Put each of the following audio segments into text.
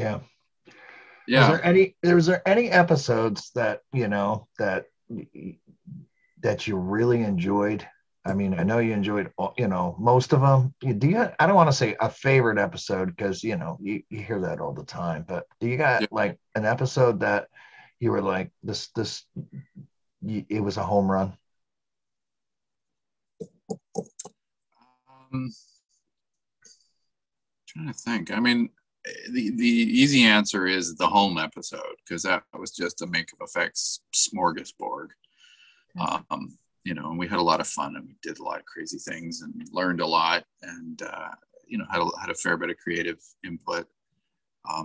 Yeah. Yeah. Was there any episodes that, that you really enjoyed? I mean, I know you enjoyed, most of them. I don't want to say a favorite episode because, you hear that all the time, but do you got Yeah. like an episode that you were like, it was a home run? Um, Trying to think. I mean, the easy answer is the home episode because that was just a makeup effects smorgasbord. And we had a lot of fun and we did a lot of crazy things and learned a lot and had a fair bit of creative input. I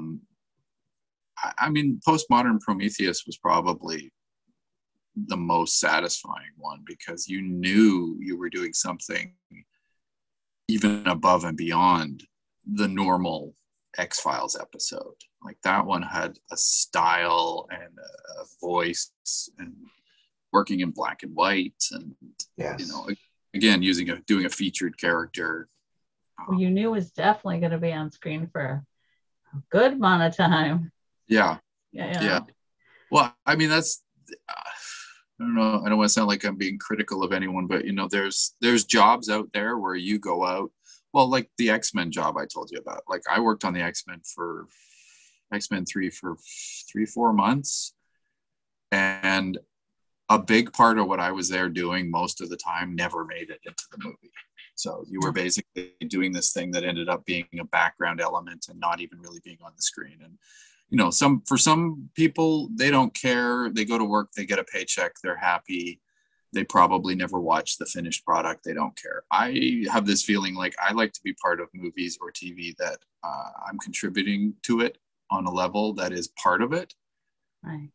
mean, postmodern Prometheus was probably the most satisfying one because you knew you were doing something even above and beyond the normal X-Files episode. Like that one had a style and a voice and working in black and white and, Yes. Again, doing a featured character. Well, you knew it was definitely going to be on screen for a good amount of time. Yeah. Yeah. Well, I mean, that's, I don't know. I don't want to sound like I'm being critical of anyone, but there's jobs out there where you go out. Well, like the X-Men job I told you about. Like I worked on the X-Men 3 for 3-4 months. And a big part of what I was there doing most of the time never made it into the movie. So you were basically doing this thing that ended up being a background element and not even really being on the screen. And for some people, they don't care. They go to work, they get a paycheck, they're happy. They probably never watch the finished product. They don't care. I have this feeling like I like to be part of movies or TV that I'm contributing to it on a level that is part of it. Right.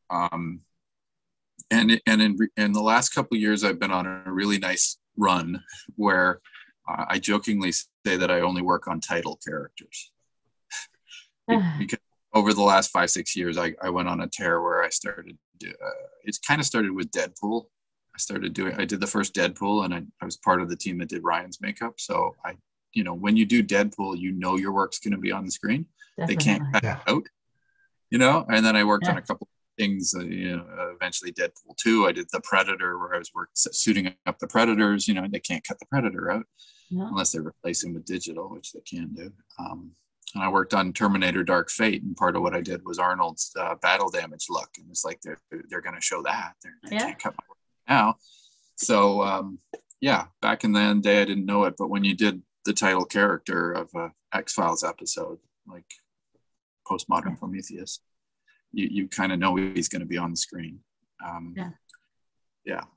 And in the last couple of years, I've been on a really nice run where I jokingly say that I only work on title characters. Because over the last 5-6 years, I went on a tear where I started. It kind of started with Deadpool. I did the first Deadpool, and I was part of the team that did Ryan's makeup. So when you do Deadpool, your work's going to be on the screen. Definitely. They can't cut it out. And then I worked on a couple things, eventually Deadpool 2. I did the Predator where I was suiting up the Predators, they can't cut the Predator out unless they replace him with digital, which they can do. And I worked on Terminator Dark Fate, and part of what I did was Arnold's battle damage look. And it's like, they're going to show that. They can't cut my work now. So, back in the day, I didn't know it. But when you did the title character of a X-Files episode, like Postmodern Prometheus, you kind of know he's going to be on the screen. And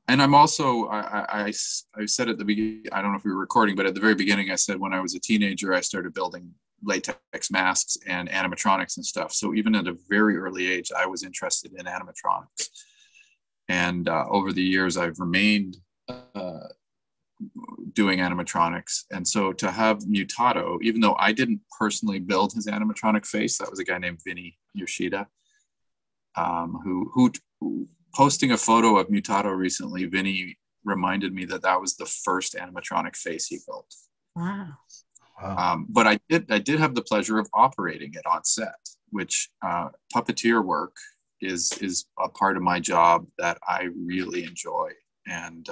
I'm also, I said at the beginning, I don't know if we were recording, but at the very beginning, I said when I was a teenager, I started building latex masks and animatronics and stuff. So even at a very early age, I was interested in animatronics. And over the years, I've remained doing animatronics. And so to have Mutato, even though I didn't personally build his animatronic face, that was a guy named Vinny Yoshida, who posting a photo of Mutato recently, Vinny reminded me that was the first animatronic face he built. Wow. But I did have the pleasure of operating it on set, which puppeteer work is a part of my job that I really enjoy. And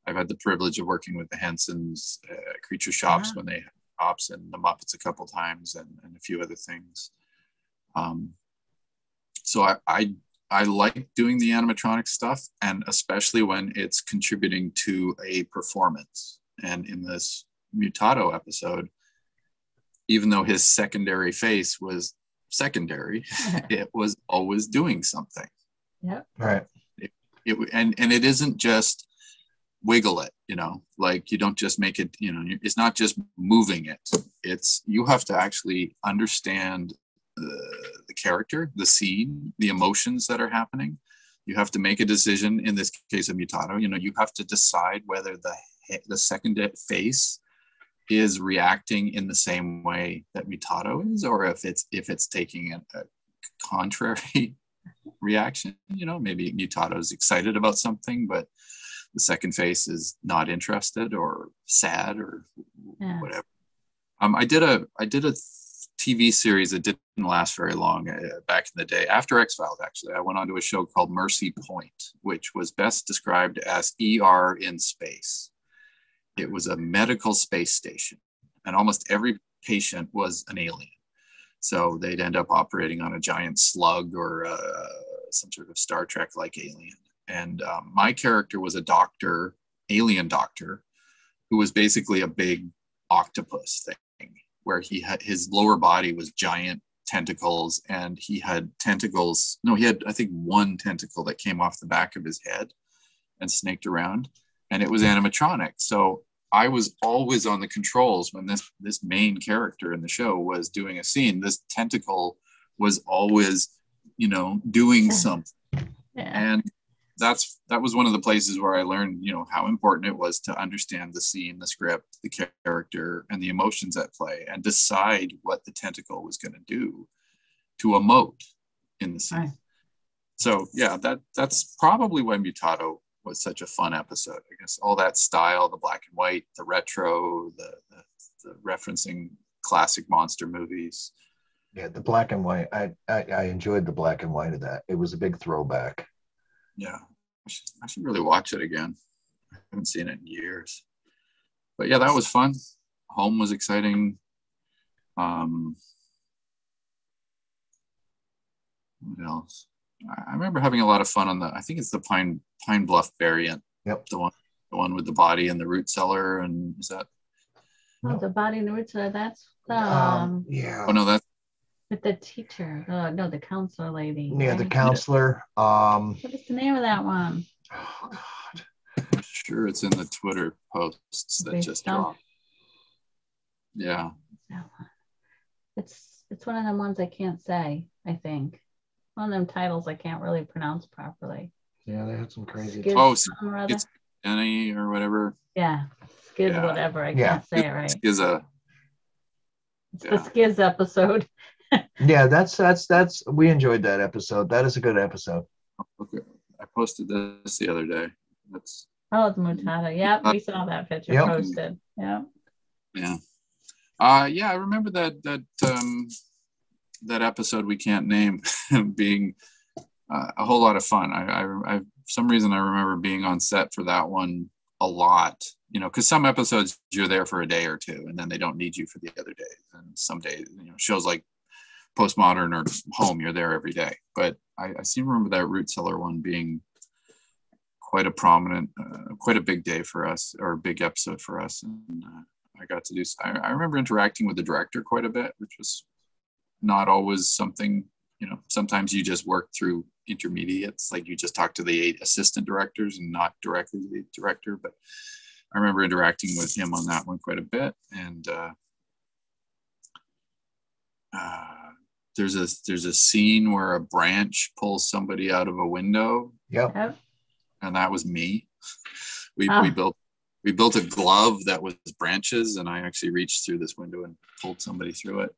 I've had the privilege of working with the Hensons Creature Shops when they had Ops and the Muppets a couple times and a few other things. So I like doing the animatronic stuff, and especially when it's contributing to a performance. And in this Mutato episode, even though his secondary face was secondary, it was always doing something. Yep. Right. And it isn't just wiggle it, like you don't just make it, it's not just moving it. It's, you have to actually understand the character, the scene, the emotions that are happening. You have to make a decision. In this case of Mutato, you have to decide whether the second face is reacting in the same way that Mutato is, or if it's taking a contrary reaction. Maybe Mutato is excited about something, but the second face is not interested or sad or whatever. I did a TV series that didn't last very long back in the day. After X-Files, actually, I went on to a show called Mercy Point, which was best described as ER in space. It was a medical space station, and almost every patient was an alien. So they'd end up operating on a giant slug or some sort of Star Trek-like alien. And my character was a doctor, alien doctor, who was basically a big octopus thing, where he had his lower body was giant tentacles, and he had tentacles. No, he had, I think, one tentacle that came off the back of his head and snaked around, and it was animatronic. So I was always on the controls when this main character in the show was doing a scene. This tentacle was always, doing something. Yeah. And that was one of the places where I learned, how important it was to understand the scene, the script, the character, and the emotions at play, and decide what the tentacle was going to do to emote in the scene. Right. So yeah, that's probably why Mutato was such a fun episode. I guess all that style, the black and white, the retro, the referencing classic monster movies. Yeah, the black and white. I enjoyed the black and white of that. It was a big throwback. Yeah, I should really watch it again. I haven't seen it in years. But yeah, that was fun. Home was exciting. What else? I remember having a lot of fun on I think it's the Pine Bluff variant. Yep. The one with the body and the root cellar, and is that? Oh, the body and the root cellar. That's yeah. Oh no, that's with the teacher. No, the counselor lady. Yeah, right? the counselor. What is the name of that one? Oh God. I'm sure it's in the Twitter posts that just dropped. Yeah. It's one of them ones I can't say, I think. One of them titles I can't really pronounce properly. Yeah, they had some crazy. It's Annie or whatever. Yeah, Skiz, yeah. Whatever. I can't say it right. It's the Skiz episode. Yeah, that's we enjoyed that episode. That is a good episode. Okay, I posted this the other day. It's Mutato. Yep, we saw that picture posted. Yep. Yeah. Yeah, I remember that episode we can't name being a whole lot of fun. I for some reason I remember being on set for that one a lot, because some episodes you're there for a day or two and then they don't need you for the other days. And some days, shows like Postmodern or Home, you're there every day. But I seem to remember that root cellar one being quite a prominent, quite a big day for us, or a big episode for us. And I got to do, I remember interacting with the director quite a bit, which was not always something, sometimes you just work through intermediates, like you just talk to the 8 assistant directors and not directly to the director. But I remember interacting with him on that one quite a bit. And there's a scene where a branch pulls somebody out of a window. Yep. And that was me. We built a glove that was branches, and I actually reached through this window and pulled somebody through it.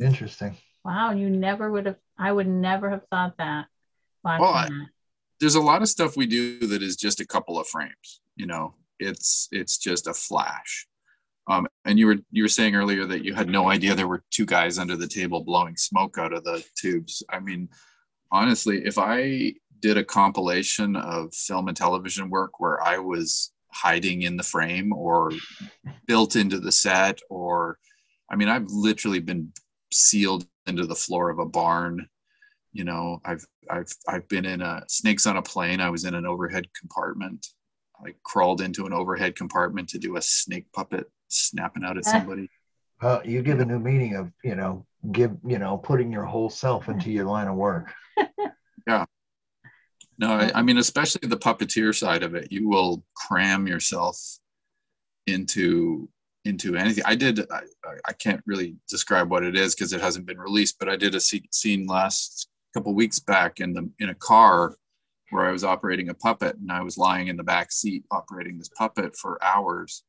Interesting. Wow, I would never have thought that. There's a lot of stuff we do that is just a couple of frames. It's just a flash. And you were saying earlier that you had no idea there were 2 guys under the table blowing smoke out of the tubes. I mean, honestly, if I did a compilation of film and television work where I was hiding in the frame or built into the set, I've literally been sealed into the floor of a barn. I've been in Snakes on a Plane. I was in an overhead compartment. I crawled into an overhead compartment to do a snake puppet snapping out at somebody. You give a new meaning of, putting your whole self into your line of work. Yeah. No, I mean, especially the puppeteer side of it, you will cram yourself into anything. I can't really describe what it is because it hasn't been released, but I did a scene last couple weeks back in a car where I was operating a puppet, and I was lying in the back seat operating this puppet for hours.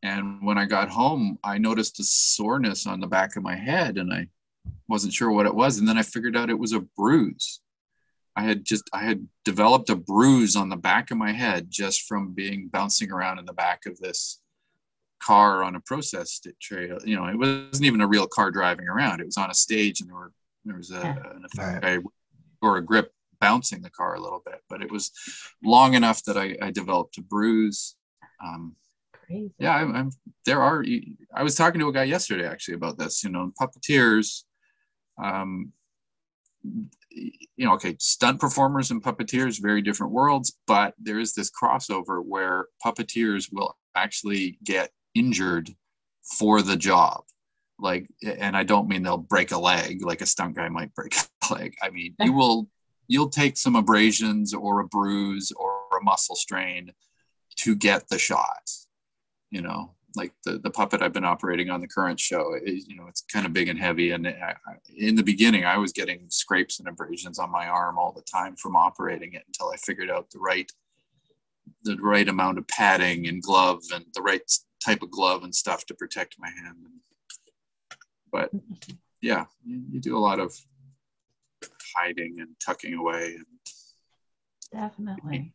And when I got home, I noticed a soreness on the back of my head, and I wasn't sure what it was. And then I figured out it was a bruise. I had developed a bruise on the back of my head just from bouncing around in the back of this car on a process trail. You know, it wasn't even a real car driving around. It was on a stage, and there was an effect guy or a grip bouncing the car a little bit, but it was long enough that I developed a bruise. Crazy. Yeah, I was talking to a guy yesterday actually about this, you know, puppeteers, you know, okay, stunt performers and puppeteers, very different worlds, but there is this crossover where puppeteers will actually get injured for the job. Like, and I don't mean they'll break a leg like a stunt guy might break a leg. I mean, you'll take some abrasions or a bruise or a muscle strain to get the shot. You know, like the puppet I've been operating on the current show is, you know, it's kind of big and heavy. And in the beginning, I was getting scrapes and abrasions on my arm all the time from operating it until I figured out the right amount of padding and glove and the right type of glove and stuff to protect my hand. But yeah, you do a lot of hiding and tucking away. And definitely.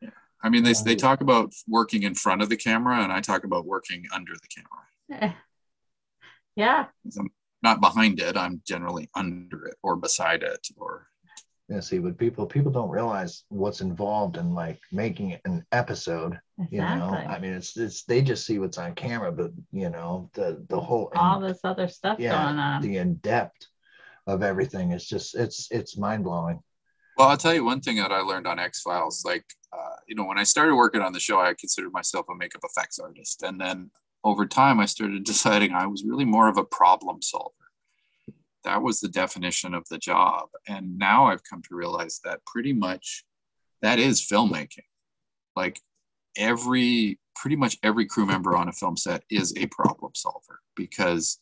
Yeah. I mean, they talk about working in front of the camera, and I talk about working under the camera. Yeah. I'm not behind it. I'm generally under it or beside it. Or yeah, see, but people don't realize what's involved in like making an episode. Exactly. You know, I mean, it's they just see what's on camera, but you know, the whole all this other stuff going on. The in depth of everything is just it's mind blowing. Well, I'll tell you one thing that I learned on X-Files. Like, you know, when I started working on the show, I considered myself a makeup effects artist, and then over time, I started deciding I was really more of a problem solver. That was the definition of the job. And now I've come to realize that pretty much that is filmmaking. Like pretty much every crew member on a film set is a problem solver because,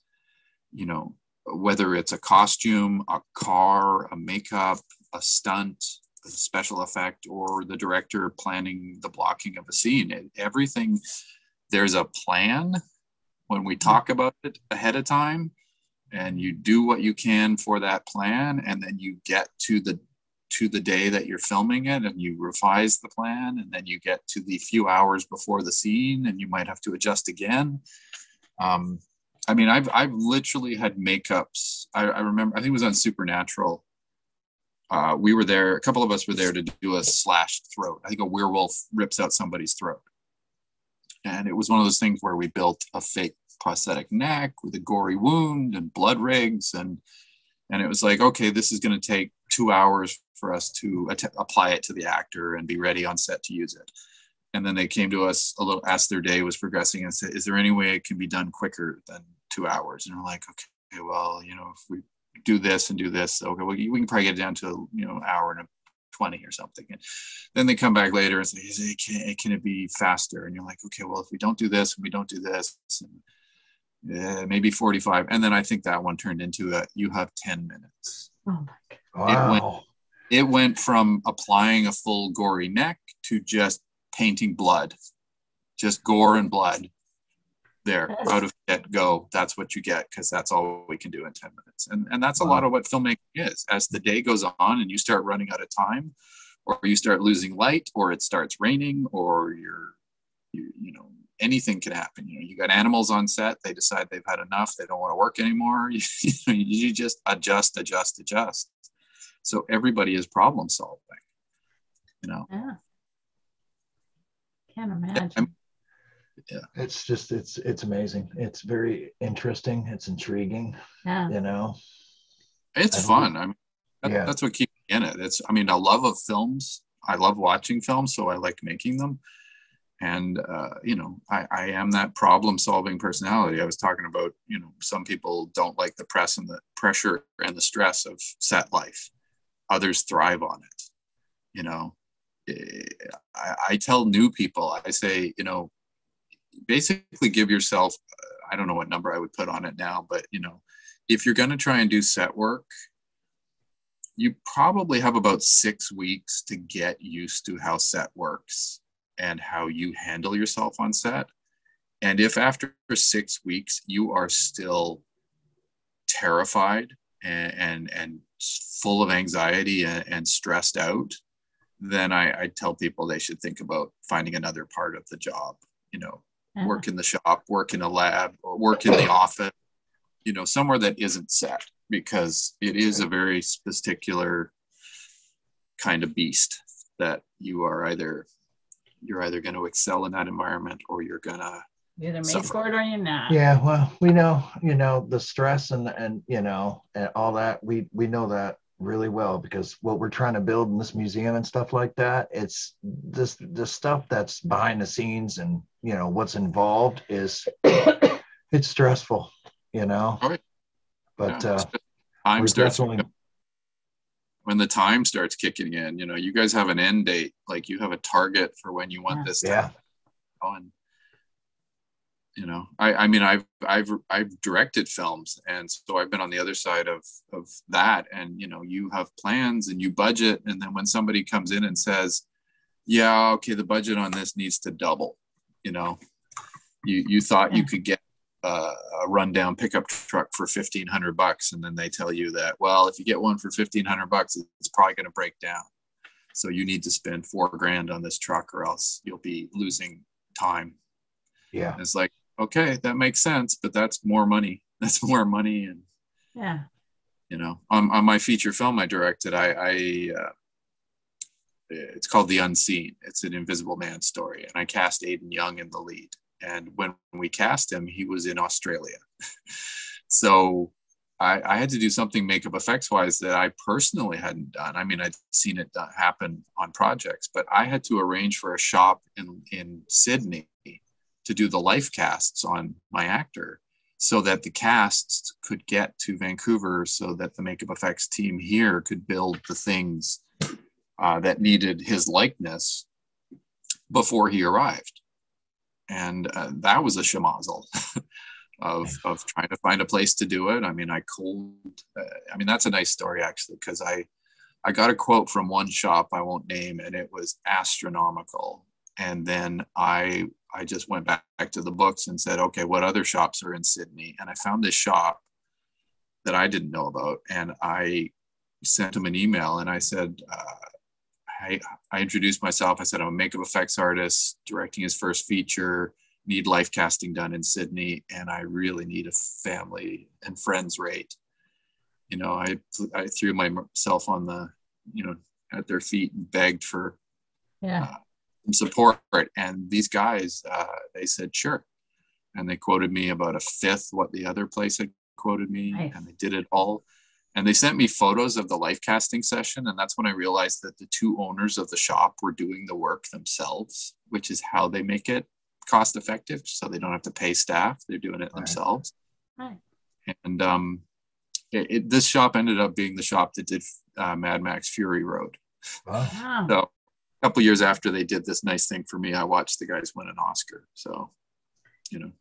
you know, whether it's a costume, a car, a makeup, a stunt, a special effect, or the director planning the blocking of a scene, everything, there's a plan when we talk about it ahead of time. And you do what you can for that plan, and then you get to the day that you're filming it, and you revise the plan, and then you get to the few hours before the scene, and you might have to adjust again. I mean, I've literally had makeups. I remember, I think it was on Supernatural. We were there. A couple of us were there to do a slashed throat. I think a werewolf rips out somebody's throat, and it was one of those things where we built a fake prosthetic neck with a gory wound and blood rigs, and it was like, okay, this is going to take 2 hours for us to apply it to the actor and be ready on set to use it. And then they came to us a little as their day was progressing and said, is there any way it can be done quicker than 2 hours? And we're like, okay, well, you know, if we do this and do this, okay, well, we can probably get it down to, you know, an hour and 20 or something. And then they come back later and say, can it be faster? And you're like, okay, well, if we don't do this and we don't do this, and maybe 45. And then I think that one turned into you have 10 minutes. Oh my God. Wow. It went from applying a full gory neck to just painting blood, just gore and blood there out of get go. That's what you get, because that's all we can do in 10 minutes. And that's a lot of what filmmaking is. As the day goes on and you start running out of time, or you start losing light, or it starts raining, or you know, anything can happen. You know, you got animals on set, they decide they've had enough, they don't want to work anymore. You just adjust. So everybody is problem solving, you know. Yeah. Can't imagine. Yeah, it's just it's amazing. It's very interesting. It's intriguing. Yeah, you know, it's fun. I mean, that's what keeps me in it. It's, I mean, a love of films. I love watching films, so I like making them. And you know, I am that problem-solving personality. I was talking about, you know, some people don't like the press and the pressure and the stress of set life. Others thrive on it. You know, I tell new people, I say, you know, basically give yourself, I don't know what number I would put on it now, but, you know, if you're going to try and do set work, you probably have about 6 weeks to get used to how set works and how you handle yourself on set. And if after 6 weeks you are still terrified and full of anxiety and stressed out, then I tell people they should think about finding another part of the job, you know. work in the shop, work in a lab, or work in the office, somewhere that isn't set, because it is a very particular kind of beast that you're either going to excel in that environment, or you're going to either made for it or you're not. Yeah, well, we know, the stress and and all that. We know that really well, because what we're trying to build in this museum and stuff like that, it's this stuff that's behind the scenes, and what's involved is it's stressful, Right. but time we're starts definitely, when the time starts kicking in. You guys have an end date, like you have a target for when you want this to happen. I mean, I've directed films, and so I've been on the other side of that. And you have plans and you budget, and then when somebody comes in and says, "Yeah, okay, the budget on this needs to double," you thought you could get a rundown pickup truck for $1,500, and then they tell you that, well, if you get one for $1,500, it's probably going to break down, so you need to spend $4,000 on this truck, or else you'll be losing time. Yeah, and it's like, okay, that makes sense, but that's more money. That's more money. And on my feature film I directed, it's called The Unseen. It's an Invisible Man story, and I cast Aidan Young in the lead. And when we cast him, he was in Australia. So I had to do something makeup effects wise that I personally hadn't done. I mean, I'd seen it happen on projects, but I had to arrange for a shop in Sydney to do the life casts on my actor, so that the casts could get to Vancouver, so that the makeup effects team here could build the things that needed his likeness before he arrived. And that was a schmozzle of trying to find a place to do it. I mean, that's a nice story, actually, because I got a quote from one shop I won't name, and it was astronomical. And then I just went back to the books and said, okay, what other shops are in Sydney? And I found this shop that I didn't know about. And I sent him an email, and I said, I introduced myself. I said, I'm a makeup effects artist directing his first feature, need life casting done in Sydney, and I really need a family and friends rate. I threw myself on at their feet and begged for support. And these guys, they said, sure. And they quoted me about a fifth what the other place had quoted me. Nice. And they did it all. And they sent me photos of the life casting session. And that's when I realized that the two owners of the shop were doing the work themselves, which is how they make it cost effective. So they don't have to pay staff. They're doing it themselves. Right. And this shop ended up being the shop that did Mad Max Fury Road. Wow. So a couple of years after they did this nice thing for me, I watched the guys win an Oscar. So,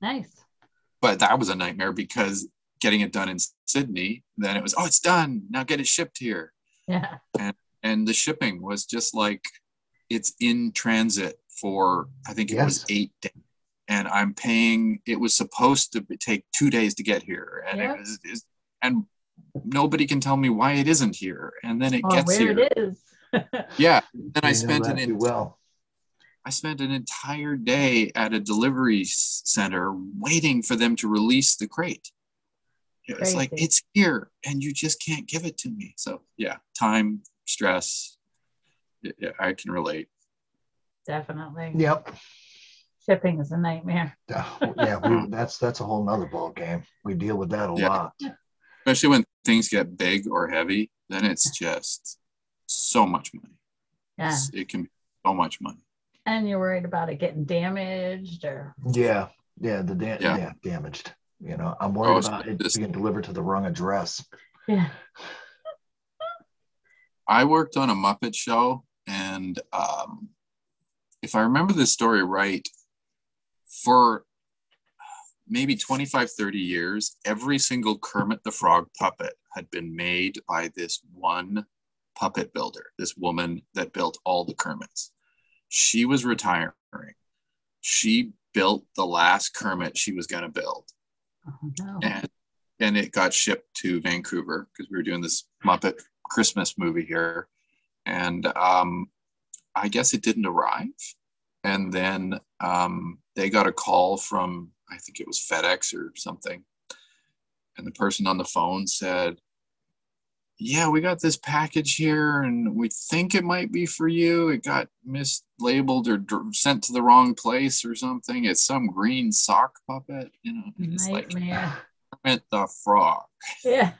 Nice. But that was a nightmare, because getting it done in Sydney, then it was, oh, it's done, now get it shipped here. Yeah. And the shipping was just like, it's in transit for, I think it was 8 days. And I'm paying, it was supposed to take 2 days to get here. And it was, and nobody can tell me why it isn't here. And then it gets where here. It is. Yeah. Then I spent I spent an entire day at a delivery center waiting for them to release the crate. It's like, it's here and you just can't give it to me. So yeah, time, stress. Yeah, I can relate. Definitely. Yep. Shipping is a nightmare. Yeah, that's a whole nother ball game. We deal with that a lot. Especially when things get big or heavy, then it's just so much money. Yeah. It can be so much money. And you're worried about it getting damaged or damaged. I'm worried about it being delivered to the wrong address. Yeah. I worked on a Muppet show, and if I remember this story right, for maybe 25, 30 years, every single Kermit the Frog puppet had been made by this one puppet builder, this woman that built all the Kermits. She was retiring. She built the last Kermit she was going to build. Oh, no. And it got shipped to Vancouver, because we were doing this Muppet Christmas movie here. And I guess it didn't arrive. And then they got a call from, I think it was FedEx or something. And the person on the phone said, yeah, we got this package here and we think it might be for you. It got mislabeled or sent to the wrong place or something. It's some green sock puppet, you know. It's Nightmare. like Kermit the Frog. Yeah.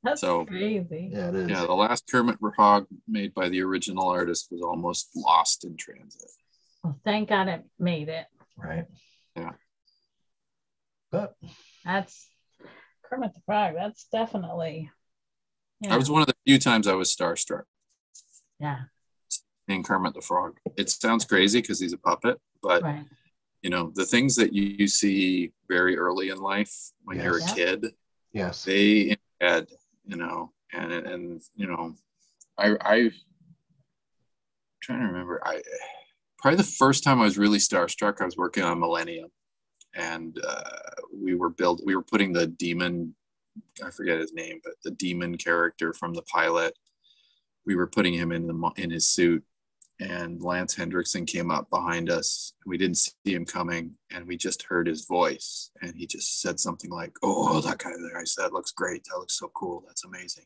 That's So crazy. Yeah, it is. yeah, the last Kermit the Frog made by the original artist was almost lost in transit. Well, thank God it made it. Right. Yeah. But That's Kermit the Frog. That's definitely. I was one of the few times I was starstruck Yeah. in Kermit the Frog. It sounds crazy because he's a puppet, but Right. you know, the things that you see very early in life when you're a kid, yes, they embed, you know, and you know, I'm trying to remember. Probably the first time I was really starstruck, I was working on Millennium, and we were putting the demon, I forget his name, but the demon character from the pilot, we were putting him in his suit, and Lance Hendrickson came up behind us. We didn't see him coming, and we just heard his voice, and he just said something like, "Oh, that guy there," I said, "looks great. That looks so cool. That's amazing."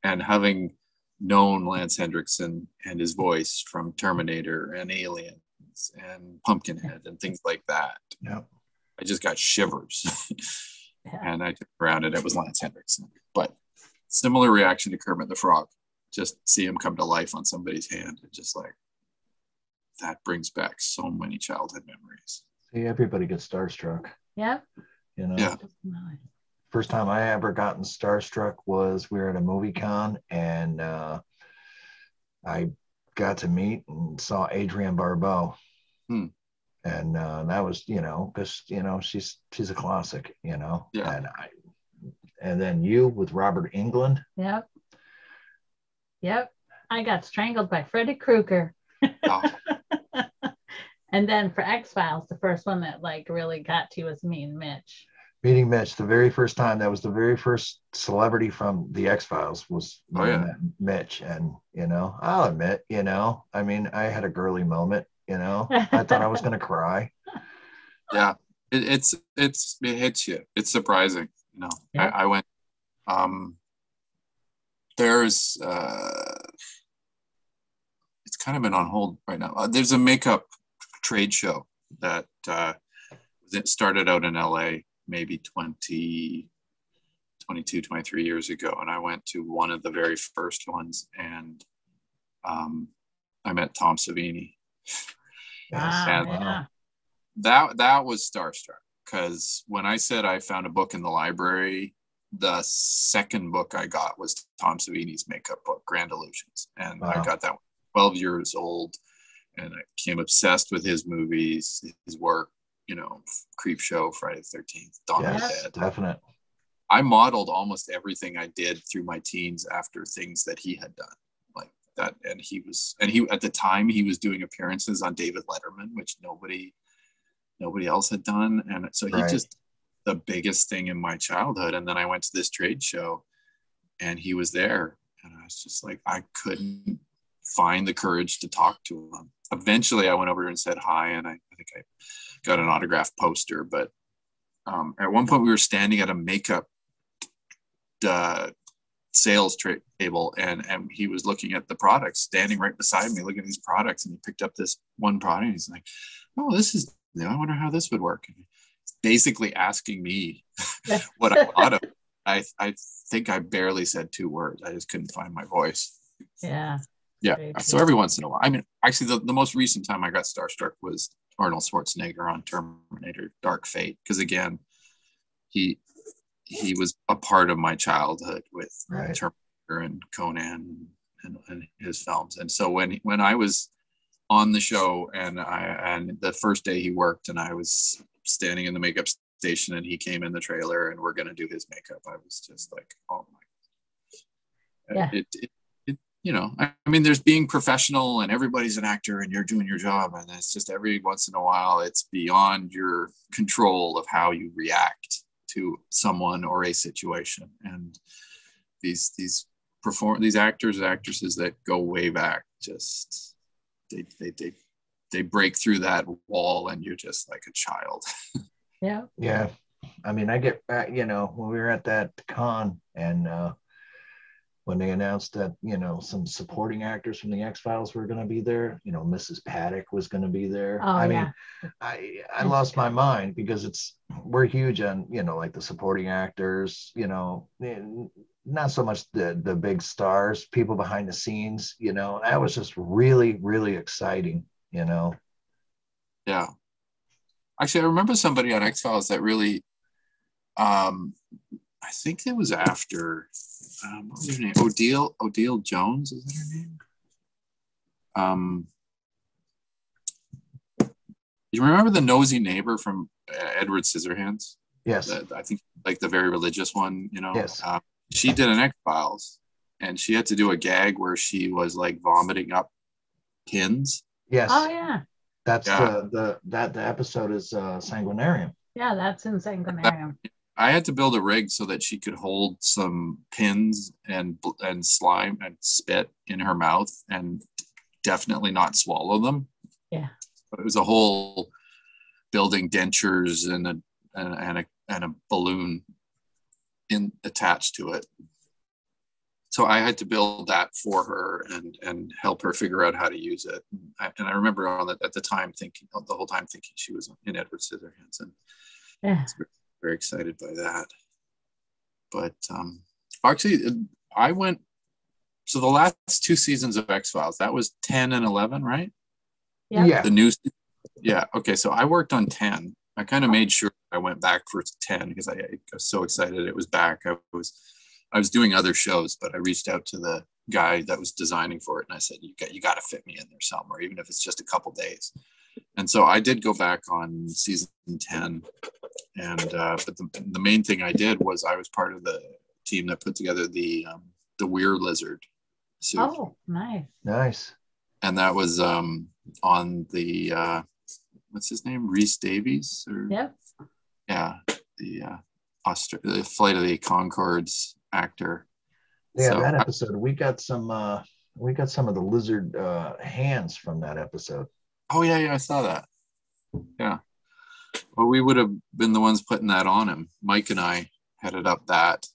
And having known Lance Hendrickson and his voice from Terminator and Aliens and Pumpkinhead and things like that, I just got shivers. And I took around and it was Lance Hendrickson. But similar reaction to Kermit the Frog. Just see him come to life on somebody's hand. And just like, that brings back so many childhood memories. See, everybody gets starstruck. Yep. You know? Yeah. First time I ever gotten starstruck was we were at a movie con, and I got to meet and saw Adrienne Barbeau. And that was, you know, because, you know, she's a classic, you know. Yeah. And then you with Robert Englund. Yep. I got strangled by Freddy Krueger. Oh. And then for X-Files, the first one that like really got to was Meeting Mitch. Meeting Mitch, the very first time, that was the very first celebrity from the X-Files was Mitch. And, you know, I'll admit, you know, I mean, I had a girly moment, you know. I thought I was going to cry. Yeah, it hits you. It's surprising, you know. Yeah. I went, there's, it's kind of been on hold right now. There's a makeup trade show that started out in LA maybe 22, 23 years ago. And I went to one of the very first ones, and I met Tom Savini. Yeah. That was starstruck, because when I said I found a book in the library, the second book I got was Tom Savini's makeup book, Grand Illusions. And I got that 12 years old, and I became obsessed with his movies, his work, you know, Creepshow, Friday the 13th, Dawn of the Dead. Definite. I modeled almost everything I did through my teens after things that he had done like that. And he at the time he was doing appearances on David Letterman, which nobody else had done. And so he just the biggest thing in my childhood. And then I went to this trade show and he was there, and I was just like, I couldn't find the courage to talk to him. Eventually I went over and said hi, and I think I got an autographed poster. But at one point we were standing at a makeup sales table, and he was looking at the products, standing right beside me looking at these products, and he picked up this one product and he's like, "Oh, this is new. I wonder how this would work." And he's basically asking me what I thought of it. I think I barely said 2 words. I just couldn't find my voice. Yeah. So every once in a while, I mean, actually the most recent time I got starstruck was Arnold Schwarzenegger on Terminator Dark Fate, because again, he was a part of my childhood with Terminator and Conan and his films. And so when I was on the show, and the first day he worked, and I was standing in the makeup station, and he came in the trailer, and we're going to do his makeup, I was just like, oh my. Yeah. It you know, I mean, there's being professional, and everybody's an actor, and you're doing your job, and it's just every once in a while it's beyond your control of how you react to someone or a situation. And these actors and actresses that go way back, just they they break through that wall and you're just like a child. Yeah. I mean, I get, when we were at that con and when they announced that, some supporting actors from the X-Files were going to be there, Mrs. Paddock was going to be there. Mean, I lost my mind because we're huge on, like the supporting actors, not so much the big stars, people behind the scenes, that was just really, really exciting, Yeah. Actually, I remember somebody on X-Files that really, I think it was after, what was her name? Odile Jones, is that her name? You remember the nosy neighbor from Edward Scissorhands? Yes. I think like the very religious one, Yes. She did an X-Files and she had to do a gag where she was like vomiting up pins. Yes. Oh yeah. That's the episode is Sanguinarium. Yeah, that's in Sanguinarium. I had to build a rig so that she could hold some pins and slime and spit in her mouth and definitely not swallow them. Yeah. But it was a whole building dentures and a balloon attached to it. So I had to build that for her and help her figure out how to use it. And I remember at the time the whole time thinking she was in Edward Scissorhands, and I was very excited by that. But actually, I went. So the last 2 seasons of X-Files, that was 10 and 11, right? Yeah. The new. Yeah. Okay. So I worked on 10. I kind of made sure I went back for 10 because I was so excited it was back. I was doing other shows, but I reached out to the guy that was designing for it, and I said, "You got to fit me in there somewhere, even if it's just a couple days." And so I did go back on season 10, and but the main thing I did was I was part of the team that put together the Weir Lizard suit. Oh, nice. And that was on the what's his name, Rhys Davies? Yep. Yeah, the Flight of the Conchords actor. Yeah, so, that episode we got some of the lizard hands from that episode. Oh yeah, I saw that. Yeah. Well, we would have been the ones putting that on him. Mike and I headed up that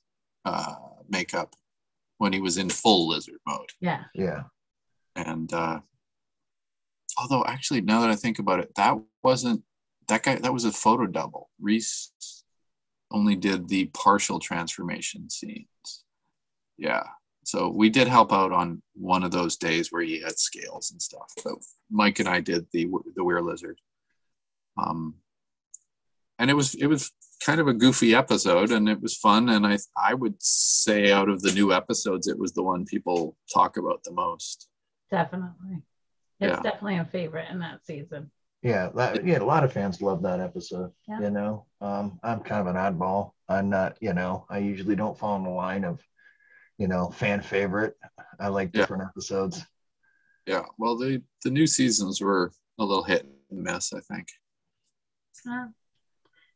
makeup when he was in full lizard mode. Yeah. Yeah. And although actually, now that I think about it, that wasn't that guy. That was a photo double. Rhys only did the partial transformation scenes. Yeah. So we did help out on one of those days where he had scales and stuff. But Mike and I did the Weir Lizard. And it was kind of a goofy episode, and it was fun. And I would say out of the new episodes, it was the one people talk about the most. Definitely. It's definitely a favorite in that season. Yeah, a lot of fans love that episode. Yeah. I'm kind of an oddball. I'm not, I usually don't fall in the line of, fan favorite. I like different episodes. Yeah, well, the new seasons were a little hit and miss, I think.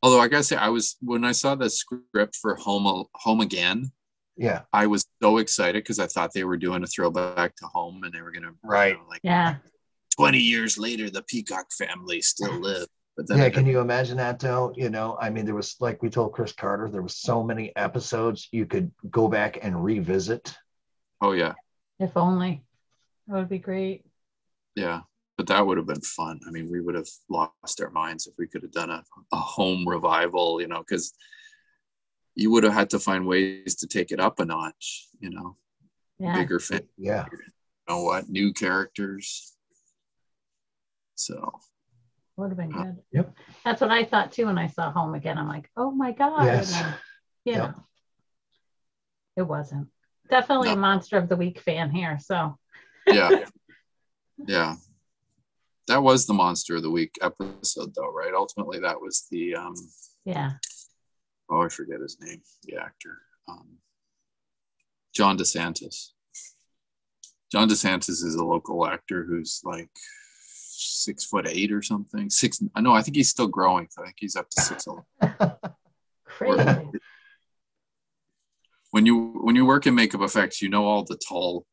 Although I gotta say, when I saw the script for Home Again, I was so excited because I thought they were doing a throwback to Home, and they were gonna 20 years later, the Peacock family still live. But then can you imagine that though? There was, like we told Chris Carter, there was so many episodes you could go back and revisit. Oh yeah. If only. That would be great. Yeah. But that would have been fun. I mean, we would have lost our minds if we could have done a Home revival, because you would have had to find ways to take it up a notch, bigger fan. Yeah. You know what? New characters. So. Would have been good. Yep. That's what I thought too when I saw Home Again. I'm like, oh my God. Yes. And, it wasn't. Definitely a Monster of the Week fan here. So. Yeah. Yeah. That was the Monster of the Week episode, though, right? Ultimately, that was the oh, I forget his name, the actor, John Desantis. John Desantis is a local actor who's like 6'8" or something. I think he's still growing. I think he's up to 6'11". Crazy. When you work in makeup effects, all the tall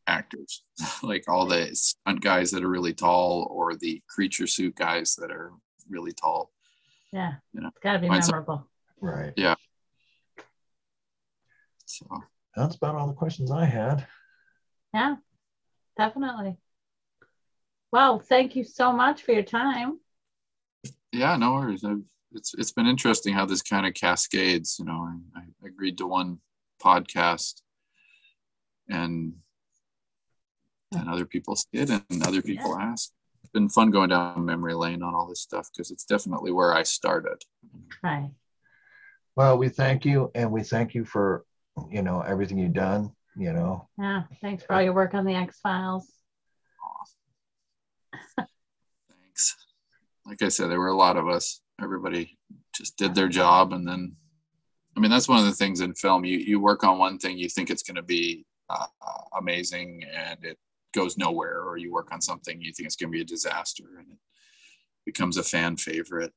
actors, like all the stunt guys that are really tall, or the creature suit guys that are really tall. Yeah, you know, it's got to be memorable. Right. Yeah. So that's about all the questions I had. Yeah, definitely. Well, thank you so much for your time. Yeah, no worries. It's been interesting how this kind of cascades. I agreed to one podcast, and other people did, and other people asked. It's been fun going down memory lane on all this stuff, because it's definitely where I started. Right. Well, we thank you, and we thank you for everything you've done. Yeah. Thanks for all your work on the X-Files. Thanks. Like I said, there were a lot of us. Everybody just did their job, and then, that's one of the things in film. You work on one thing, you think it's going to be amazing, and it goes nowhere. Or you work on something, you think it's going to be a disaster, and it becomes a fan favorite.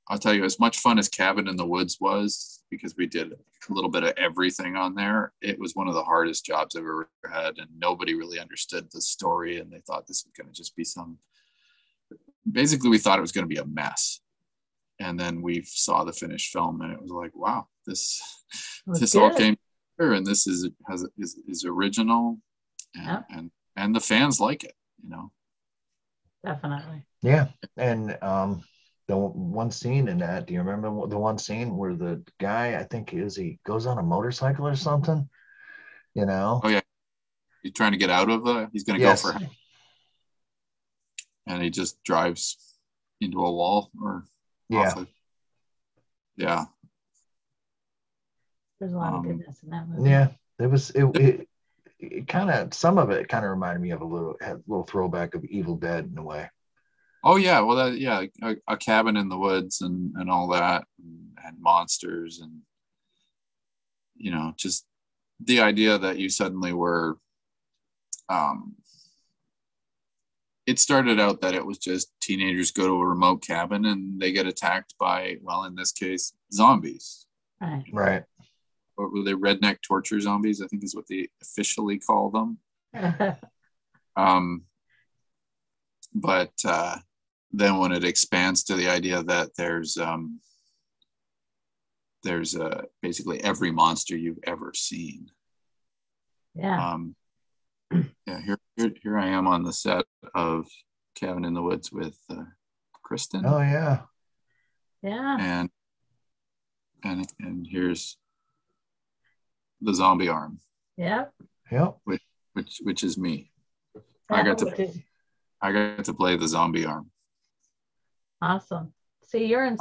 I'll tell you, as much fun as Cabin in the Woods was, because we did a little bit of everything on there, it was one of the hardest jobs I've ever had, and nobody really understood the story, and they thought this was going to just be basically we thought it was going to be a mess. And then we saw the finished film, and it was like, wow, this all came together, and this is original, and the fans like it, Definitely. Yeah. And the one scene in that, do you remember the one scene where the guy, I think he goes on a motorcycle or something, Oh yeah, he's trying to get out of he's going to go for, and he just drives into a wall or yeah. There's a lot of goodness in that movie. Yeah, it kind of, some of it kind of reminded me of a little throwback of Evil Dead in a way. Oh yeah, well a cabin in the woods and all that, and monsters, and just the idea that you suddenly were. It started out that it was just teenagers go to a remote cabin and they get attacked by, well, in this case, zombies. Right. Or were they redneck torture zombies? I think is what they officially call them. But then when it expands to the idea that there's basically every monster you've ever seen. Yeah. Here I am on the set of Cabin in the Woods with Kristen. Oh yeah. Yeah. And here's the zombie arm. Yep. Yep. Which is me. I got to play the zombie arm. Awesome. See, you're in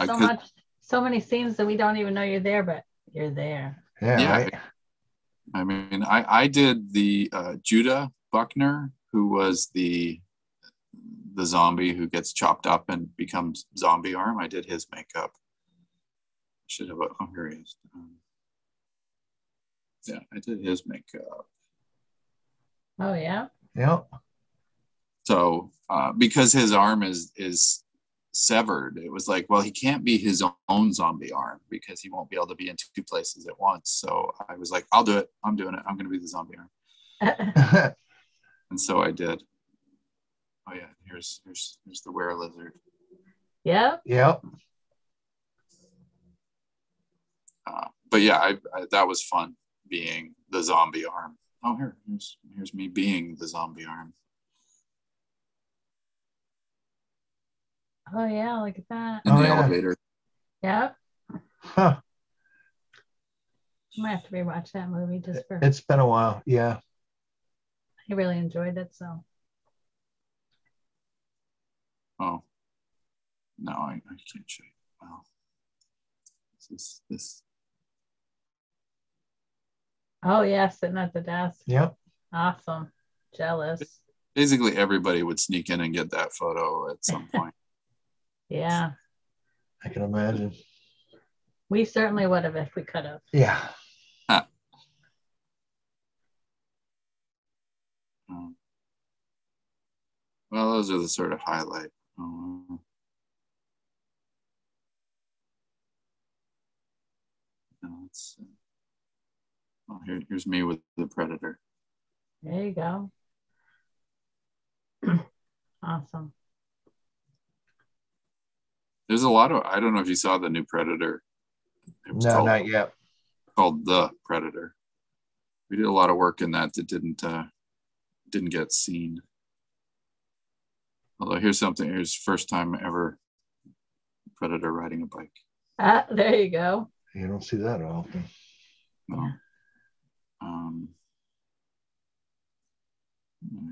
so many scenes that we don't even know you're there, but you're there. Yeah. Right. I did the Judah Buckner, who was the zombie who gets chopped up and becomes zombie arm. I did his makeup. Should have. Oh, here he is. I did his makeup. Oh yeah. Yep. So because his arm is severed, it was like, well, he can't be his own zombie arm because he won't be able to be in two places at once. So I was like, I'll do it. I'm doing it. I'm going to be the zombie arm. And so I did. Oh yeah, here's the were-lizard. Yep. Yep. But yeah, I that was fun being the zombie arm. Oh, here's me being the zombie arm. Oh yeah, look at that. In the elevator. Yep. Huh. I might have to rewatch that movie just for. It's been a while. Yeah. I really enjoyed it, so. Oh. No, I can't show you. Wow. This. Oh yeah, sitting at the desk. Yep. Awesome. Jealous. Basically, everybody would sneak in and get that photo at some point. Yeah. I can imagine. We certainly would have if we could have. Yeah. Well, those are the sort of highlight. Here's me with the Predator. There you go. Awesome. There's a lot of, I don't know if you saw the new Predator. No, not yet. Called The Predator. We did a lot of work in that didn't get seen. Although here's first time ever Predator riding a bike. There you go. You don't see that often. No. Yeah.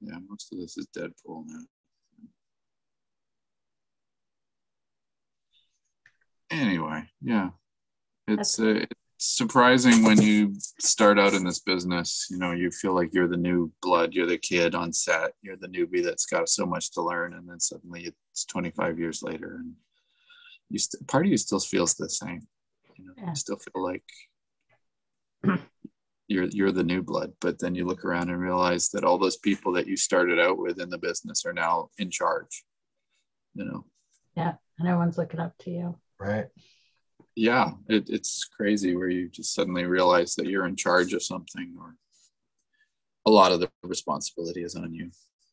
Yeah, most of this is Deadpool now. Anyway, yeah, it's surprising when you start out in this business. You know, you feel like you're the new blood, you're the kid on set, you're the newbie that's got so much to learn, and then suddenly it's 25 years later, and part of you still feels the same. You know, you still feel like you're the new blood, but then you look around and realize that all those people that you started out with in the business are now in charge. You know. Yeah, and everyone's looking up to you. Right. Yeah, it's crazy where you just suddenly realize that you're in charge of something, or a lot of the responsibility is on you.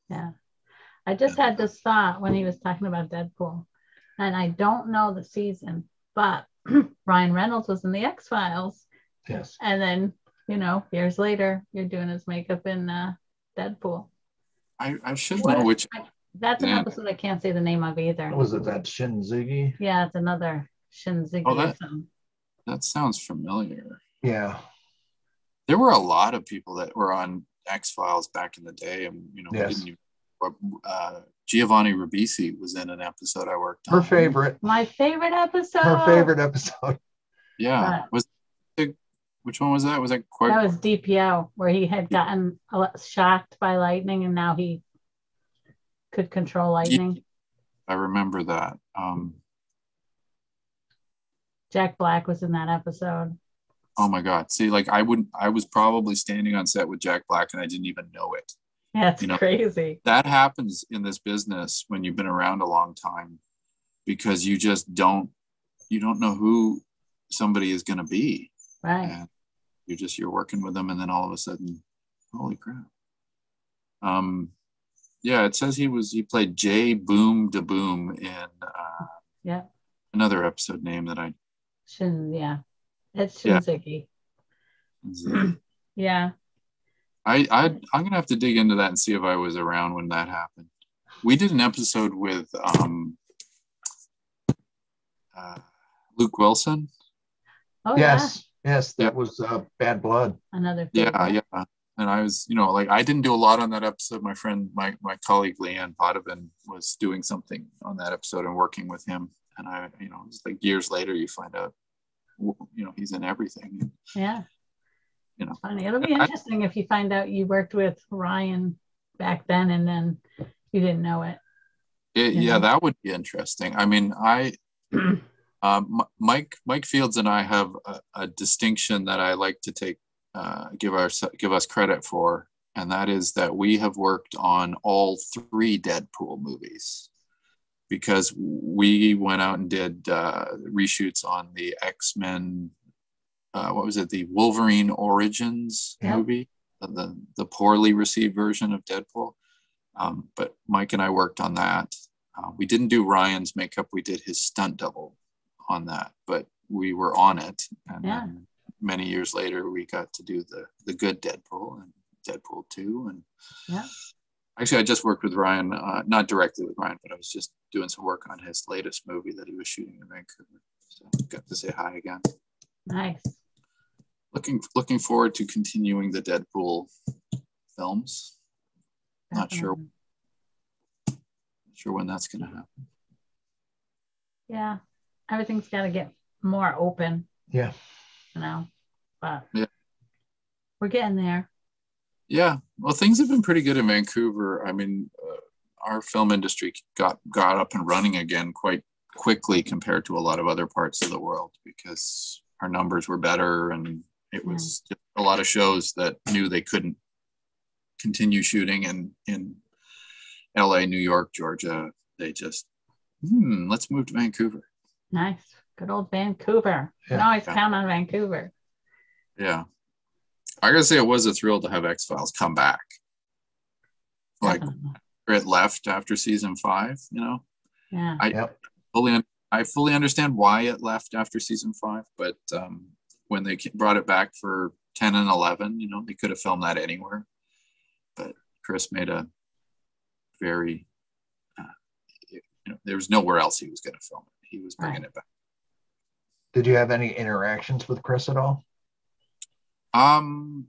Yeah. I just had this thought when he was talking about Deadpool, and I don't know the season, but Ryan Reynolds was in the X-Files. Yes. And then, you know, years later, you're doing his makeup in Deadpool. I should know which. That's an episode I can't say the name of either. Was it that Shinzigi? Yeah, it's another Shinzigi. Oh, that sounds familiar. Yeah. There were a lot of people that were on X-Files back in the day, and you know, yes. Giovanni Ribisi was in an episode I worked on. Her favorite. My favorite episode. Her favorite episode. Yeah. Which one was that? Was that That was DPO, where he had gotten shocked by lightning, and now he could control lightning. I remember that. Jack Black was in that episode. Oh my God. See, like I was probably standing on set with Jack Black and I didn't even know it. Yeah, it's crazy. That happens in this business when you've been around a long time, because you just don't know who somebody is going to be. Right. And you're working with them, and then all of a sudden, holy crap. Yeah, it says he played J Boom Da Boom in another episode name that it's Shinzigi. Yeah. I'm gonna have to dig into that and see if I was around when that happened. We did an episode with Luke Wilson. Oh yes, that was Bad Blood. Another yeah. And I was, you know, like I didn't do a lot on that episode. My friend, my colleague Leanne Potvin was doing something on that episode and working with him. And I, you know, it's like years later you find out, you know, he's in everything. Yeah. You know, funny. It'll be interesting if you find out you worked with Ryan back then and then you didn't know it. Yeah, that would be interesting. I mean, Mike Fields and I have a distinction that I like to take, give us credit for, and that is that we have worked on all 3 Deadpool movies, because we went out and did reshoots on the X-Men. What was it? The Wolverine Origins movie, the poorly received version of Deadpool. But Mike and I worked on that. We didn't do Ryan's makeup. We did his stunt double on that, but we were on it. And then many years later, we got to do the good Deadpool and Deadpool 2. And actually, I just worked with Ryan, not directly with Ryan, but I was just doing some work on his latest movie that he was shooting in Vancouver. So got to say hi again. Nice. Looking forward to continuing the Deadpool films. Not sure when that's going to happen. Yeah, everything's got to get more open. Yeah. You know, but we're getting there. Yeah, well, things have been pretty good in Vancouver. I mean, our film industry got up and running again quite quickly compared to a lot of other parts of the world, because our numbers were better, and it was just a lot of shows that knew they couldn't continue shooting in LA, New York, Georgia. They just, let's move to Vancouver. Nice. Good old Vancouver. You can always count on Vancouver. Yeah. I gotta say, it was a thrill to have X-Files come back. Definitely. Like, it left after season 5, you know? Yeah. I fully understand why it left after season 5, but when they brought it back for 10 and 11, you know, they could have filmed that anywhere. But Chris made a very, you know, there was nowhere else he was going to film it. He was bringing it back. Did you have any interactions with Chris at all? On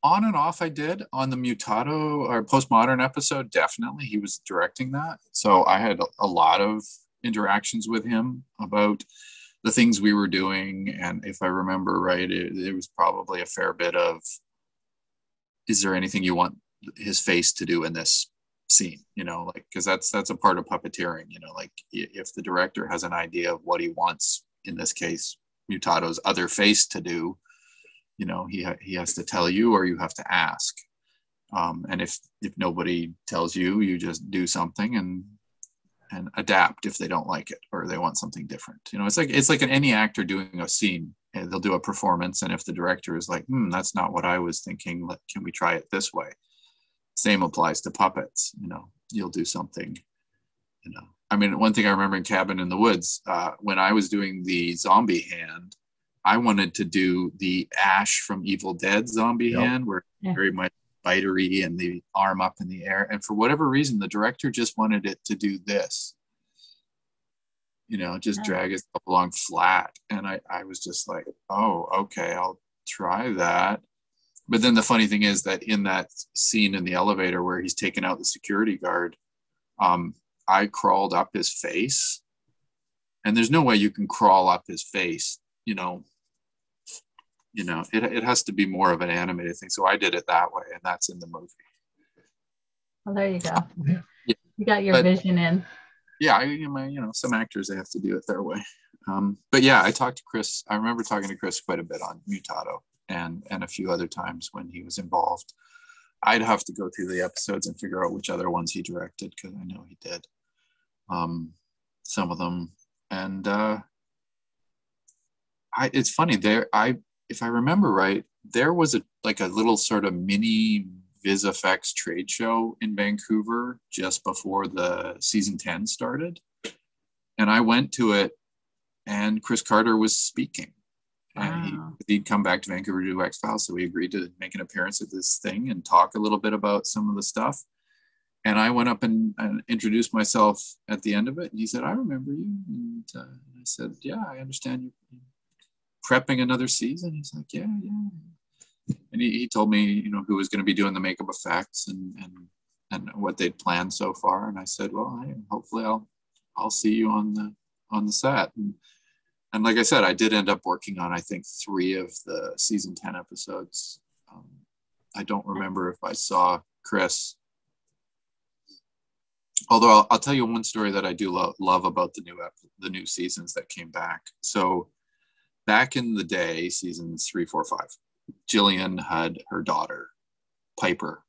and off, I did. On the Mutado or Postmodern episode, definitely. He was directing that. So I had a lot of interactions with him about the things we were doing. And if I remember right, it was probably a fair bit of, is there anything you want his face to do in this scene? You know, like, because that's a part of puppeteering, you know, like if the director has an idea of what he wants, in this case, Mutado's other face to do, you know, he has to tell you, or you have to ask. And if nobody tells you, you just do something and adapt if they don't like it or they want something different. You know, it's like any actor doing a scene. They'll do a performance, and if the director is like, that's not what I was thinking, can we try it this way? Same applies to puppets. You know, you'll do something. You know, I mean, one thing I remember in Cabin in the Woods, when I was doing the zombie hand, I wanted to do the Ash from Evil Dead zombie hand, where very much bitery and the arm up in the air. And for whatever reason, the director just wanted it to do this. You know, just drag itself along flat. And I was just like, oh, okay, I'll try that. But then the funny thing is that in that scene in the elevator where he's taking out the security guard, I crawled up his face. And there's no way you can crawl up his face, you know, it has to be more of an animated thing. So I did it that way, and that's in the movie. Well, there you go. Yeah. You got your vision in. Yeah, some actors, they have to do it their way. But yeah, I talked to Chris. I remember talking to Chris quite a bit on Mutado and a few other times when he was involved. I'd have to go through the episodes and figure out which other ones he directed, because I know he did some of them. And it's funny there. If I remember right, there was a little sort of mini VisFX trade show in Vancouver just before the season 10 started. And I went to it, and Chris Carter was speaking. And he'd come back to Vancouver to do X-Files, so we agreed to make an appearance at this thing and talk a little bit about some of the stuff. And I went up and introduced myself at the end of it. And he said, I remember you. And I said, yeah, I understand you prepping another season. He's like, yeah. And he told me, you know, who was going to be doing the makeup effects and what they'd planned so far. And I said, well, hopefully I'll see you on the set. And like I said, I did end up working on, I think, 3 of the season 10 episodes. I don't remember if I saw Chris. Although I'll tell you one story that I do love about the new seasons that came back. So back in the day, seasons 3, 4, 5, Jillian had her daughter, Piper.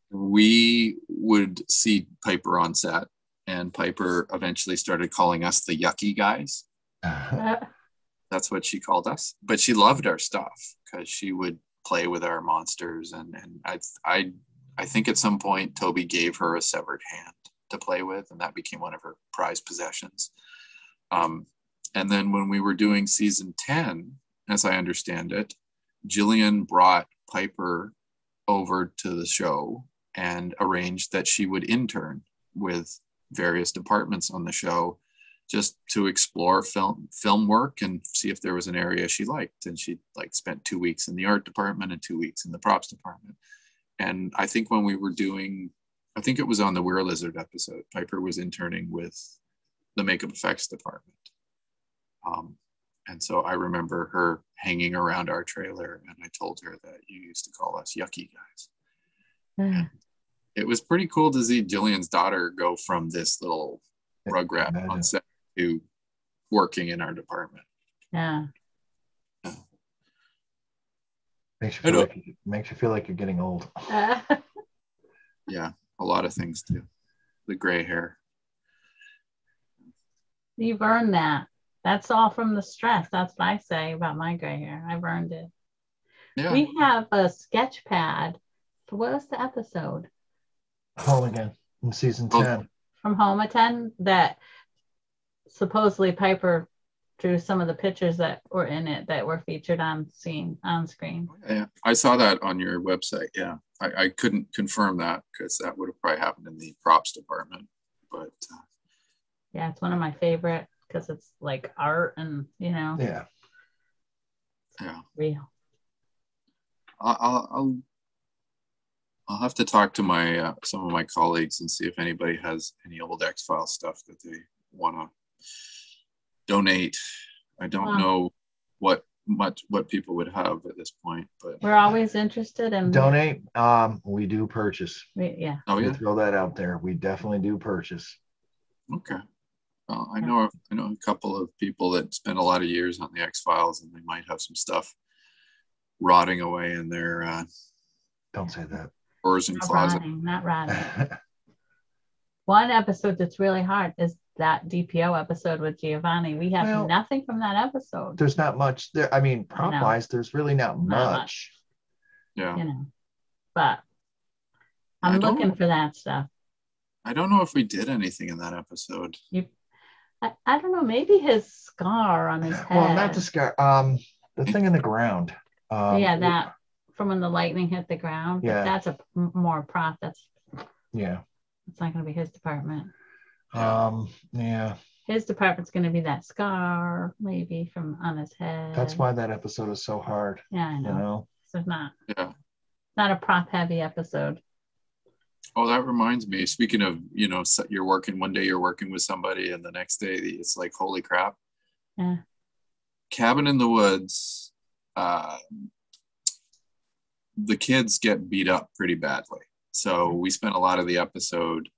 We would see Piper on set, and Piper eventually started calling us the yucky guys. That's what she called us. But she loved our stuff because she would play with our monsters. And I think at some point, Toby gave her a severed hand to play with, and that became one of her prized possessions. And then when we were doing season 10, as I understand it, Jillian brought Piper over to the show and arranged that she would intern with various departments on the show just to explore film work and see if there was an area she liked. And she spent 2 weeks in the art department and 2 weeks in the props department. And I think when we were I think it was on the We're Lizard episode, Piper was interning with the makeup effects department. And so I remember her hanging around our trailer, and I told her that you used to call us yucky guys. And it was pretty cool to see Jillian's daughter go from this little rugrat on set to working in our department. Yeah. Makes you feel like you're getting old. Yeah, a lot of things too. The gray hair. You've earned that. That's all from the stress. That's what I say about my gray hair. I've earned it. Yeah. We have a sketch pad. What was the episode? Home Again in season 10. From Home at 10 that supposedly Piper drew some of the pictures that were in it that were featured on screen. Yeah, I saw that on your website. Yeah, I couldn't confirm that because that would have probably happened in the props department. But yeah, it's one of my favorite because it's like art and Yeah. Real. I'll have to talk to my some of my colleagues and see if anybody has any old X-Files stuff that they want to donate. I don't know what people would have at this point, but we're always interested in donate. We do purchase. Yeah. Oh yeah. We'll throw that out there. We definitely do purchase. Okay. Well, I know a couple of people that spend a lot of years on the X-Files, and they might have some stuff rotting away in their don't say that. Drawers and closet. Not rotting. One episode that's really hard is that DPO episode with Giovanni. We have nothing from that episode. There's not much there. I mean, prop wise, there's really not much. Yeah. But I'm looking for that stuff. I don't know if we did anything in that episode. I don't know. Maybe his scar on his head. Well, not the scar. The thing in the ground. That from when the lightning hit the ground. Yeah. But that's a more prop. It's not going to be his department. Yeah. His department's going to be that scar, maybe from on his head. That's why that episode is so hard. Yeah, I know. So it's not a prop heavy episode. Oh, that reminds me. Speaking of, you're working one day, you're working with somebody, and the next day it's like, holy crap. Yeah. Cabin in the Woods. The kids get beat up pretty badly. So we spent a lot of the episode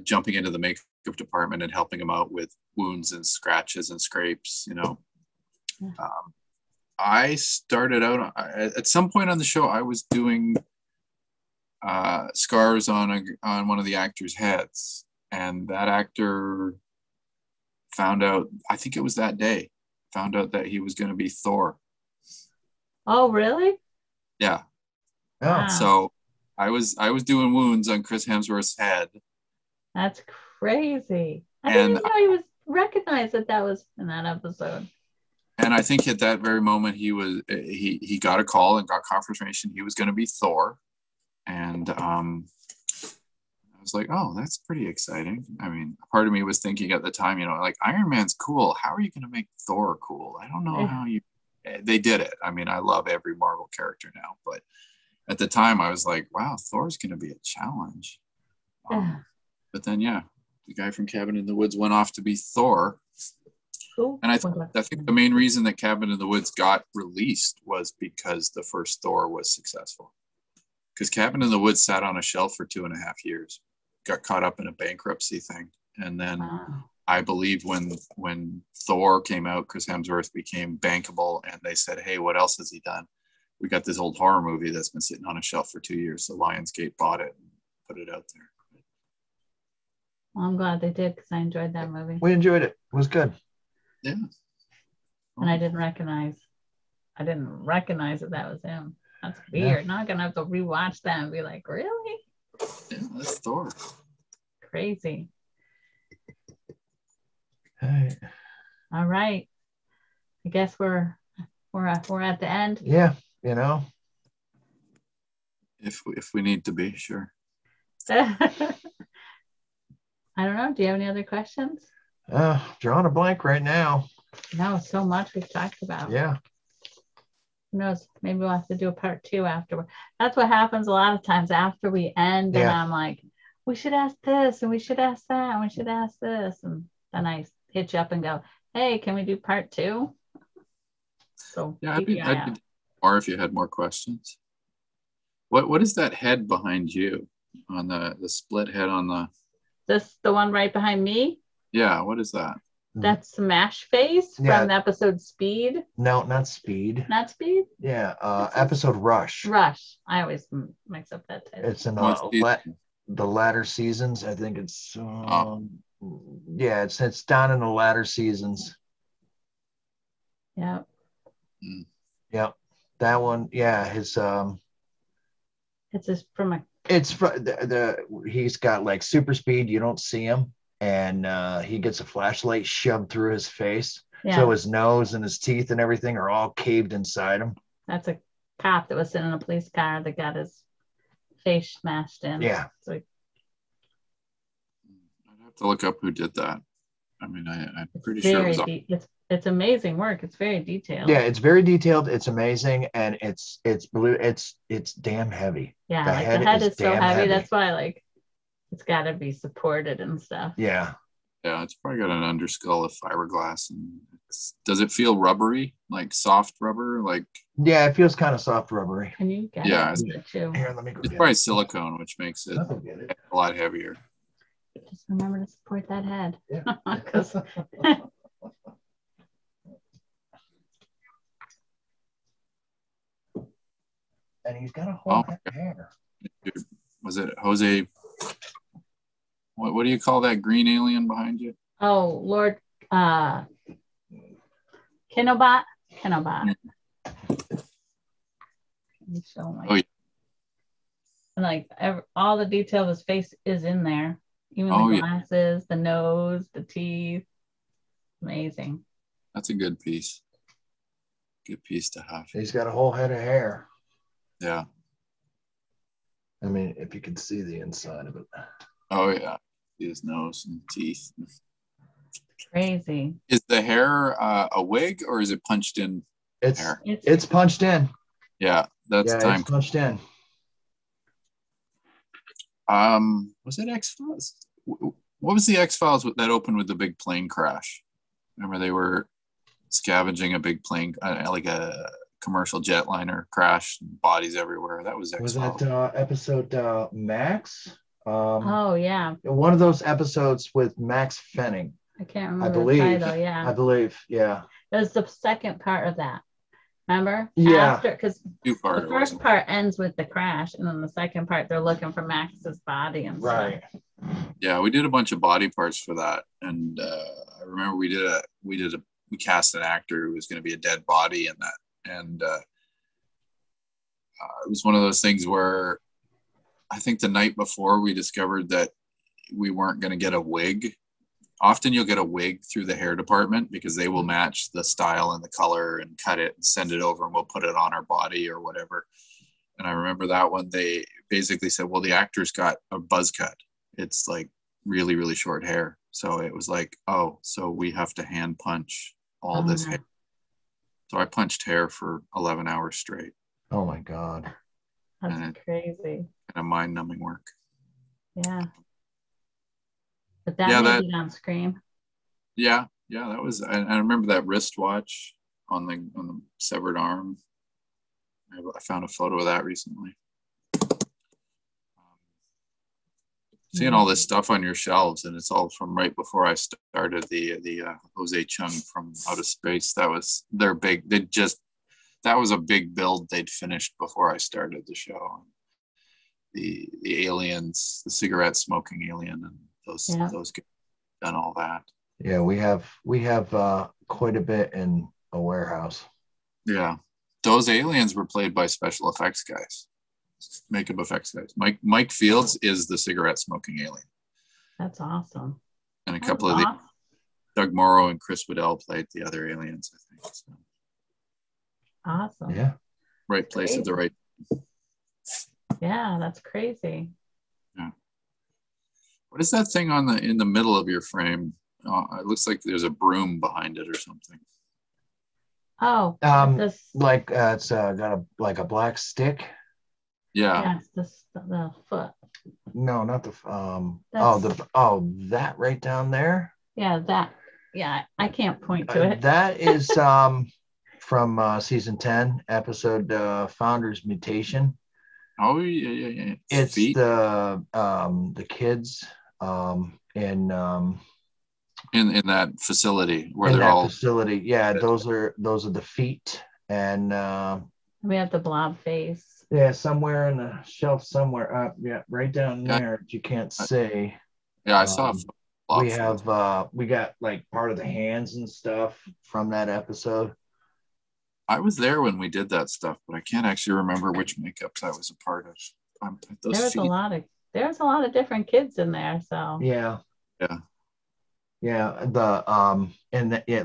jumping into the makeup department and helping them out with wounds and scratches and scrapes. I started out at some point on the show. I was doing scars on one of the actors' heads, and that actor found out. I think it was that day. Found out that he was going to be Thor. Oh, really? Yeah. Wow. So I was doing wounds on Chris Hemsworth's head. That's crazy. I didn't even know he was recognized that was in that episode. And I think at that very moment he got a call and got confirmation he was going to be Thor. And I was like, oh, that's pretty exciting. I mean, part of me was thinking at the time, like Iron Man's cool. How are you going to make Thor cool? I don't know how they did it. I mean, I love every Marvel character now, but at the time I was like, wow, Thor's going to be a challenge. But then, the guy from Cabin in the Woods went off to be Thor. Cool. And I think the main reason that Cabin in the Woods got released was because the first Thor was successful. Because Cabin in the Woods sat on a shelf for 2.5 years, got caught up in a bankruptcy thing. And then I believe when Thor came out, Chris Hemsworth became bankable, and they said, hey, what else has he done? We got this old horror movie that's been sitting on a shelf for 2 years. So Lionsgate bought it and put it out there. Well, I'm glad they did because I enjoyed that movie. We enjoyed it. It was good. Yeah. And I didn't recognize that was him. That's weird. Now I'm going to have to rewatch that and be like, really? Yeah, that's Thor. Crazy. Hey. All right. I guess we're at the end. Yeah, If we need to be, sure. I don't know. Do you have any other questions? Drawing a blank right now. No, so much we've talked about. Yeah. Who knows? Maybe we'll have to do a part 2 afterward. That's what happens a lot of times after we end. And I'm like, we should ask this and we should ask that and we should ask this. And then I hit you up and go, hey, can we do part 2? So I'd be more if you had more questions. What is that head behind you on the split head on the? The one right behind me? Yeah, what is that? That's Smash Face from the episode Speed. No, not Speed. Not Speed? Yeah, episode Rush. Rush. I always mix up that title. It's in the latter seasons. I think it's Yeah, it's down in the latter seasons. Yeah. Yep. That one, yeah, it's just from a it's he's got like super speed, you don't see him, and he gets a flashlight shoved through his face. Yeah. So his nose and his teeth and everything are all caved inside him. That's a cop that was sitting in a police car that got his face smashed in. Yeah. So I'd have to look up who did that. I mean, I'm pretty sure it's amazing work. It's very detailed. Yeah, it's very detailed. It's amazing, and it's blue. It's damn heavy. Yeah, the head is so heavy. That's why like it's got to be supported and stuff. Yeah. Yeah, it's probably got an underskull of fiberglass. And does it feel rubbery, like soft rubber? Like yeah, it feels kind of soft rubbery. Can you get it too? Here, let me go. It's probably silicone, which makes it a lot heavier. Just remember to support that head. Yeah. And he's got a whole head of hair. Was it Jose? What do you call that green alien behind you? Oh, Lord Kenobot. Yeah. Oh, yeah. And like all the detail of his face is in there. Even the glasses, the nose, the teeth. Amazing. That's a good piece. Good piece to have. He's got a whole head of hair. Yeah. I mean, if you could see the inside of it. Oh, yeah. His nose and teeth. Crazy. Is the hair a wig or is it punched in? It's punched in. Yeah, that's time. It's punched in. Was it X-Files? What was the X-Files that opened with the big plane crash? Remember they were scavenging a big plane, like a commercial jetliner crash, bodies everywhere. That was X-Files. Was that episode Max? Oh yeah. One of those episodes with Max Fenning. I can't remember the title. Yeah. I believe. Yeah. It was the second part of that. Remember? Yeah. Because the first part ends with the crash, and then the second part they're looking for Max's body and stuff. Right. Yeah, we did a bunch of body parts for that, and I remember we cast an actor who was going to be a dead body in that, and it was one of those things where I think the night before we discovered that we weren't going to get a wig. Often you'll get a wig through the hair department because they will match the style and the color and cut it and send it over and we'll put it on our body or whatever. And I remember that one, they basically said, well, the actor's got a buzz cut. It's like really, really short hair. So it was like, oh, so we have to hand punch all this hair. So I punched hair for 11 hours straight. Oh my God. That's crazy. Kind of mind-numbing work. Yeah. But that made it on screen. Yeah, that was. I remember that wristwatch on the severed arm. I found a photo of that recently. Seeing all this stuff on your shelves, and it's all from right before I started the Jose Chung from Outer Space. That was their big. That was a big build they'd finished before I started the show. The aliens, the cigarette smoking alien, and those guys done all that. Yeah, we have quite a bit in a warehouse. Yeah, those aliens were played by special effects guys, makeup effects guys. Mike Fields is the cigarette smoking alien. That's awesome. And a couple of the Doug Morrow and Chris Waddell played the other aliens, I think. So. Awesome. Yeah. Right place at the right. Yeah, that's crazy. Yeah. What is that thing in the middle of your frame? It looks like there's a broom behind it or something. Oh, it's got a black stick. Yeah. Yes, the foot. No, not the that right down there. Yeah, that. Yeah, I can't point to it. That is from season 10, episode Founder's Mutation. Oh yeah. It's the kids in that facility where they're all facility. Yeah, those are the feet, and we have the blob face. Yeah, somewhere in the shelf somewhere up. Yeah, right down there. You can't see. Yeah, I saw a we have we got like part of the hands and stuff from that episode. I was there when we did that stuff, but I can't actually remember which makeups I was a part of. There's a lot of different kids in there. So yeah. The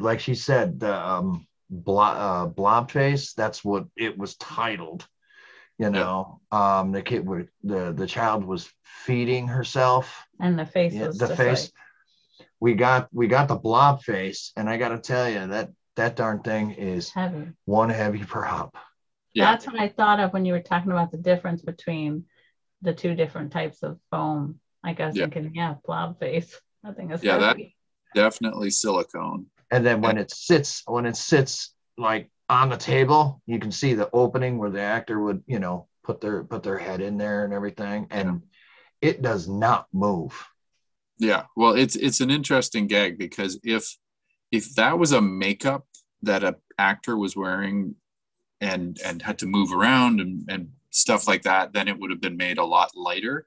like she said, the blob face. That's what it was titled. The kid the child was feeding herself, and the face was the just face. We got the blob face, and I got to tell you that darn thing is heavy. One heavy prop. Yeah. That's what I thought of when you were talking about the difference between the two different types of foam. Like I was thinking, blob face. I think it's heavy. That definitely silicone. And then when it sits like on the table, you can see the opening where the actor would, put their head in there and everything, and it does not move. Yeah, well, it's an interesting gag, because if that was a makeup that an actor was wearing and had to move around and stuff like that, then it would have been made a lot lighter.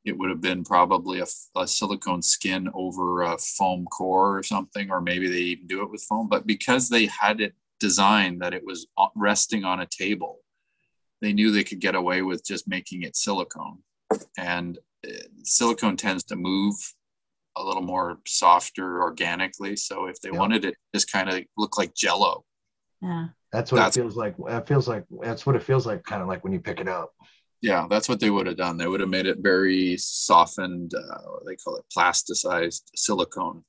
It would have been probably a silicone skin over a foam core or something, or maybe they even do it with foam. But because they had it designed that it was resting on a table, they knew they could get away with just making it silicone. And silicone tends to move a little more softer organically. So if they wanted it just kind of look like Jello. Yeah. That's what it feels like. That's what it feels like, kind of like when you pick it up. Yeah, that's what they would have done. They would have made it very softened, they call it plasticized silicone.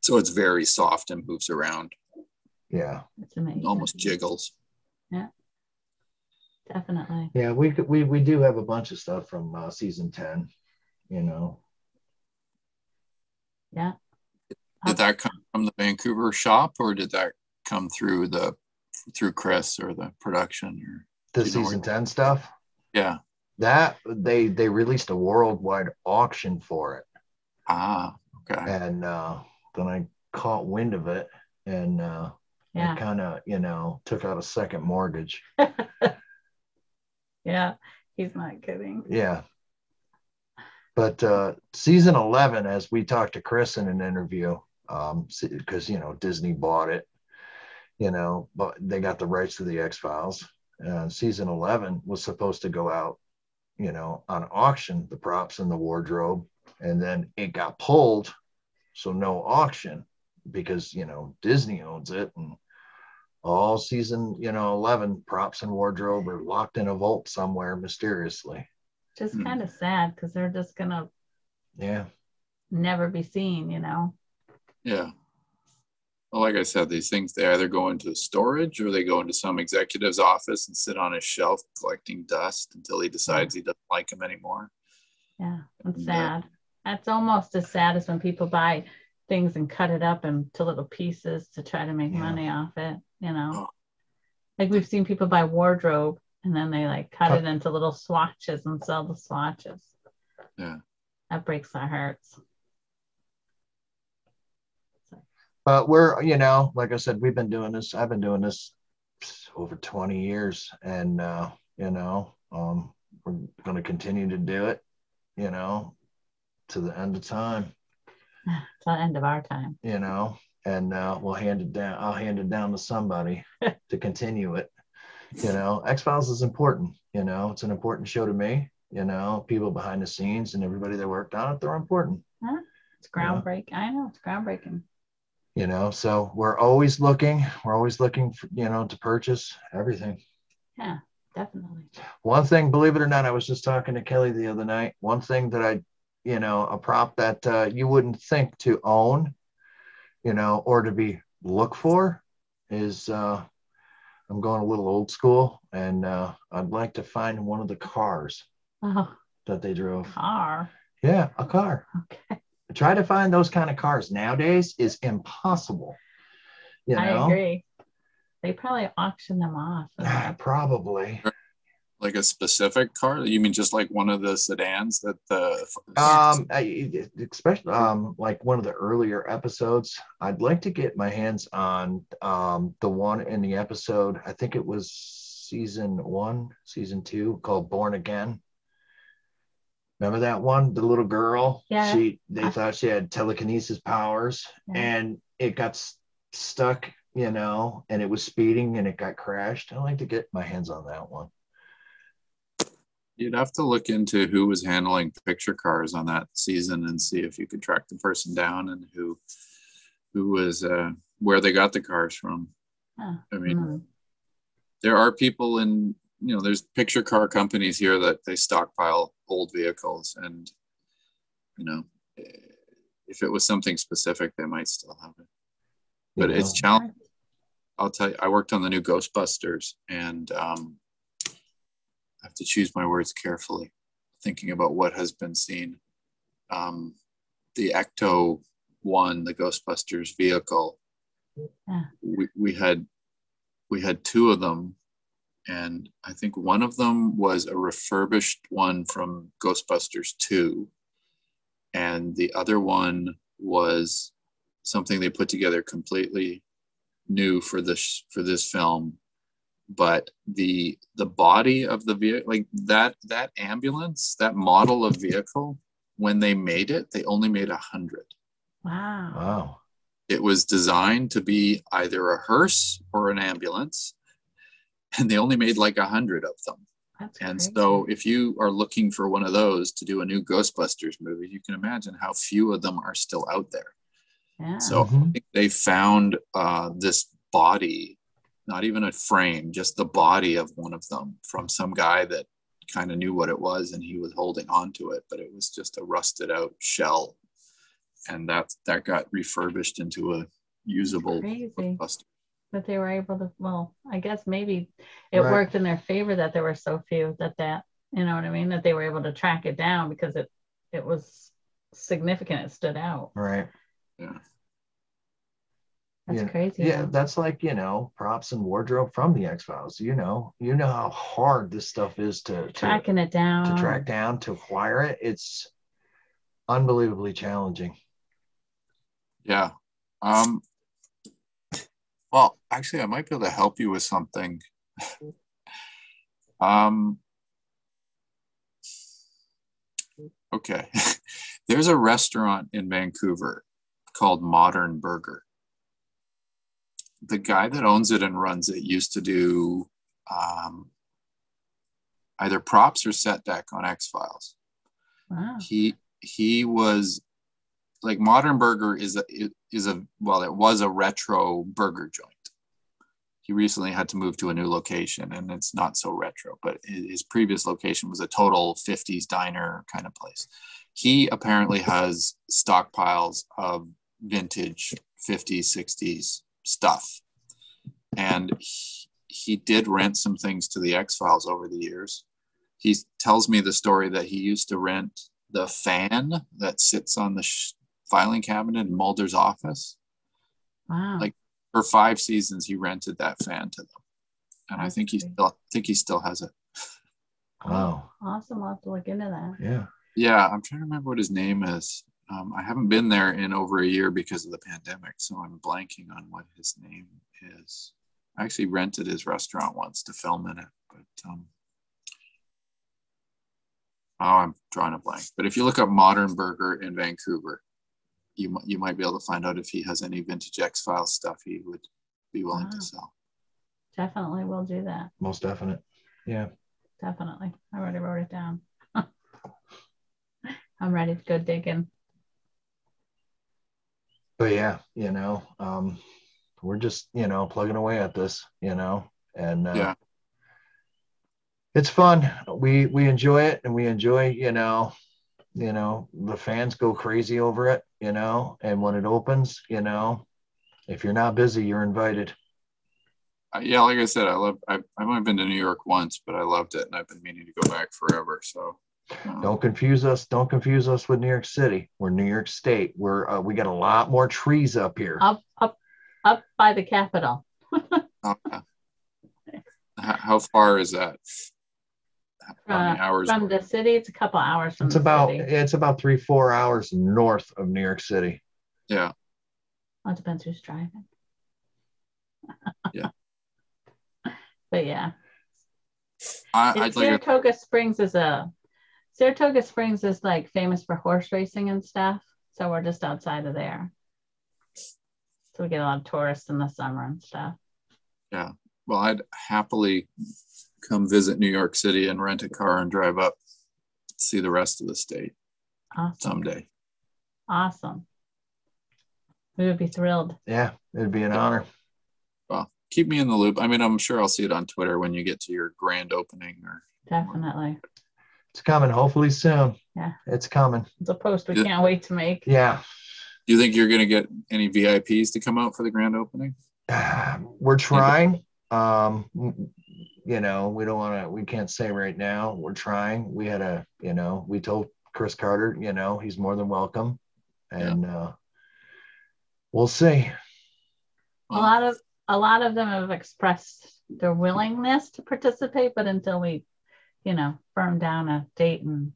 So it's very soft and moves around. Yeah. It's amazing. Almost jiggles. Yeah. Definitely. Yeah, we do have a bunch of stuff from season 10, Yeah. Did that come from the Vancouver shop, or did that come through Chris or the production, or the season 10 stuff? Yeah. That they released a worldwide auction for it. Ah, okay. And then I caught wind of it, and I kind of, took out a second mortgage. Yeah, he's not kidding. Yeah. But season 11, as we talked to Chris in an interview, because Disney bought it, but they got the rights to the X-Files. Season 11 was supposed to go out, on auction, the props and the wardrobe, and then it got pulled, so no auction, because Disney owns it, and all season 11 props and wardrobe are locked in a vault somewhere mysteriously. Just kind of sad, because they're just gonna never be seen. Yeah. Well, like I said, these things, they either go into storage or they go into some executive's office and sit on his shelf collecting dust until he decides he doesn't like them anymore. Yeah, it's sad. That's almost as sad as when people buy things and cut it up into little pieces to try to make money off it, Like we've seen people buy wardrobe and then they like cut it into little swatches and sell the swatches. Yeah. That breaks our hearts. But we're, like I said, I've been doing this over 20 years, and, we're going to continue to do it, to the end of time. To the end of our time. And we'll hand it down. I'll hand it down to somebody to continue it. X-Files is important. It's an important show to me. People behind the scenes and everybody that worked on it, they're important. It's groundbreaking. I know, it's groundbreaking. So we're always looking for, to purchase everything. Yeah, definitely. One thing, believe it or not, I was just talking to Kelly the other night. One thing that a prop that you wouldn't think to own, or to be look for is, I'm going a little old school, and I'd like to find one of the cars that they drove. Car? Yeah, a car. Okay. Try to find those kind of cars nowadays is impossible. I agree. They probably auction them off. Probably. Like a specific car? You mean just like one of the sedans that especially like one of the earlier episodes. I'd like to get my hands on the one in the episode, I think it was season 1, season 2, called Born Again. Remember that one? The little girl. Yeah. They thought she had telekinesis powers, and it got stuck, and it was speeding and it got crashed. I'd like to get my hands on that one. You'd have to look into who was handling picture cars on that season and see if you could track the person down and who was where they got the cars from. I mean, there are people in, there's picture car companies here that they stockpile old vehicles, and if it was something specific, they might still have it. But it's challenging. I'll tell you, I worked on the new Ghostbusters, and I have to choose my words carefully, thinking about what has been seen. The Ecto one, the Ghostbusters vehicle, we had two of them, and I think one of them was a refurbished one from Ghostbusters 2, and the other one was something they put together completely new for this film. But the body of the vehicle, like that ambulance, that model of vehicle, when they made it, they only made 100. Wow. It was designed to be either a hearse or an ambulance, and they only made like 100 of them. That's and crazy. So if you are looking for one of those to do a new Ghostbusters movie, you can imagine how few of them are still out there. Yeah. So I think they found this body, not even a frame, just the body of one of them from some guy that kind of knew what it was, and he was holding on to it, but it was just a rusted out shell. And that got refurbished into a usable Ghostbuster. But they were able to, well, I guess maybe it worked in their favor that there were so few that you know what I mean, that they were able to track it down because it was significant. It stood out. Right. Yeah. That's crazy. Yeah, that's like, props and wardrobe from the X-Files. You know how hard this stuff is to tracking it down, to track down, to acquire it. It's unbelievably challenging. Yeah. Well, actually, I might be able to help you with something. Okay. There's a restaurant in Vancouver called Modern Burger. The guy that owns it and runs it used to do either props or set deck on X-Files. Wow. He was like, Modern Burger it was a retro burger joint. He recently had to move to a new location, and it's not so retro, but his previous location was a total 50s diner kind of place. He apparently has stockpiles of vintage 50s, 60s stuff. And he did rent some things to the X-Files over the years. He tells me the story that he used to rent the fan that sits on the filing cabinet in Mulder's office. Wow. Like, for 5 seasons, he rented that fan to them. And I think he still has it. Wow. Awesome. I'll have to look into that. Yeah. Yeah, I'm trying to remember what his name is. I haven't been there in over a year because of the pandemic, so I'm blanking on what his name is. I actually rented his restaurant once to film in it, but I'm drawing a blank. But if you look up Modern Burger in Vancouver, you might be able to find out if he has any vintage X-Files stuff he would be willing to sell. Definitely will do that. Most definite. Yeah. Definitely. I already wrote it down. I'm ready to go digging. But yeah, we're just, plugging away at this, and it's fun. We enjoy it, and we enjoy, the fans go crazy over it, and when it opens, if you're not busy, you're invited. Yeah, like I said, I've only been to New York once, but I loved it, and I've been meaning to go back forever. So don't confuse us with New York City. We're New York State. We got a lot more trees up here. Up by the Capitol. How far is that? How many hours from the city? It's a couple hours from the city. It's about 3-4 hours north of New York City. Yeah. Well, it depends who's driving. Yeah. But yeah. I'd Saratoga Springs is a Saratoga Springs is like famous for horse racing and stuff. So we're just outside of there. So we get a lot of tourists in the summer and stuff. Yeah. Well, I'd happily come visit New York City and rent a car and drive up, see the rest of the state someday. Awesome. We would be thrilled. Yeah, it'd be an honor. Well, keep me in the loop. I mean, I'm sure I'll see it on Twitter when you get to your grand opening. Definitely. It's coming, hopefully soon. Yeah. It's coming. It's a post we can't wait to make. Yeah. Do you think you're going to get any VIPs to come out for the grand opening? We're trying. You know, we can't say right now. We're trying. We told Chris Carter, you know, he's more than welcome. And we'll see. A lot of them have expressed their willingness to participate, but until we, you know, firm down a date, and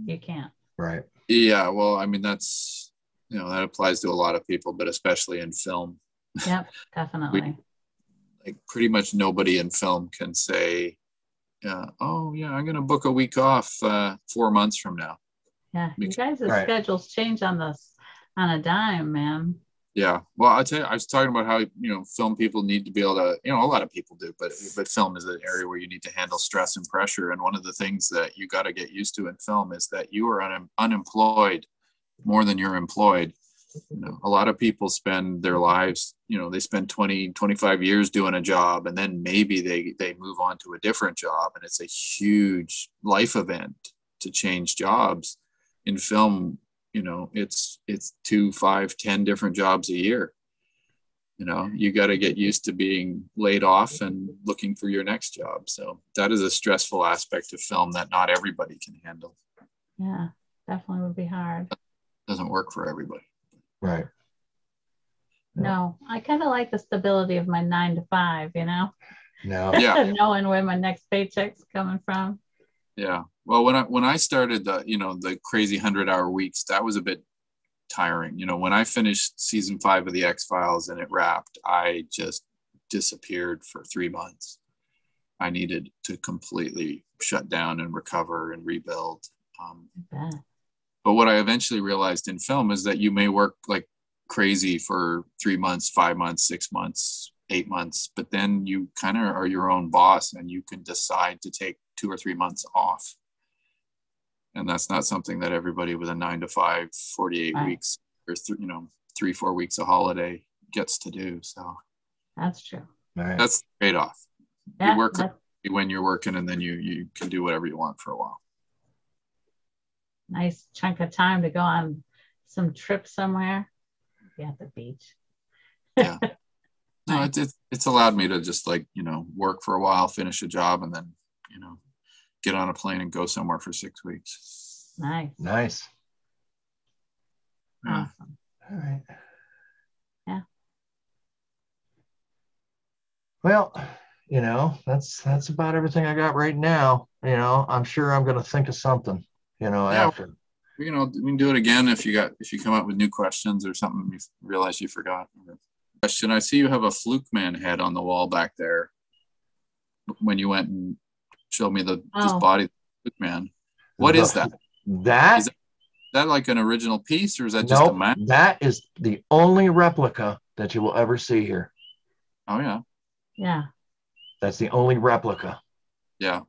you can't. Right. Yeah. Well, I mean, that's, you know, that applies to a lot of people, but especially in film. Yep, definitely. Like pretty much nobody in film can say, oh yeah, I'm going to book a week off 4 months from now. Yeah. You guys' schedules change on a dime, man. Yeah. Well, I'll tell you, I was talking about how, you know, film people need to be able to, you know, a lot of people do, but film is an area where you need to handle stress and pressure. And one of the things that you got to get used to in film is that you are unemployed more than you're employed. You know, a lot of people spend their lives, you know, they spend 20, 25 years doing a job, and then maybe they move on to a different job. And it's a huge life event to change jobs. In film, you know, it's 2, 5, 10 different jobs a year. You know, you got to get used to being laid off and looking for your next job. So that is a stressful aspect of film that not everybody can handle. Yeah, definitely would be hard. Doesn't work for everybody. Right. No, I kind of like the stability of my 9 to 5, you know? No. Yeah. Knowing where my next paycheck's coming from. Yeah. Well, when I started the crazy 100-hour weeks, that was a bit tiring. You know, when I finished season 5 of the X-Files and it wrapped, I just disappeared for 3 months. I needed to completely shut down and recover and rebuild. But what I eventually realized in film is that you may work like crazy for 3 months, 5 months, 6 months, 8 months, but then you kind of are your own boss and you can decide to take 2 or 3 months off. And that's not something that everybody with a 9 to 5, 48 weeks or 3, 4 weeks of holiday gets to do. So that's true. Right. That's the trade-off. Yeah, you work when you're working, and then you can do whatever you want for a while. Nice chunk of time to go on some trip somewhere. Be at the beach. Yeah. No, it's allowed me to just work for a while, finish a job, and then, get on a plane and go somewhere for 6 weeks. Nice. Yeah. Awesome. All right. Yeah. Well, that's about everything I got right now. I'm sure I'm going to think of something, after. We can do it again if you come up with new questions or something you realize you forgot. Question: I see you have a Fluke Man head on the wall back there. When you went and showed me this body, Fluke Man. What is that? Is that like an original piece, or is that just a map? That is the only replica that you will ever see here. Oh yeah. Yeah. That's the only replica. Yeah.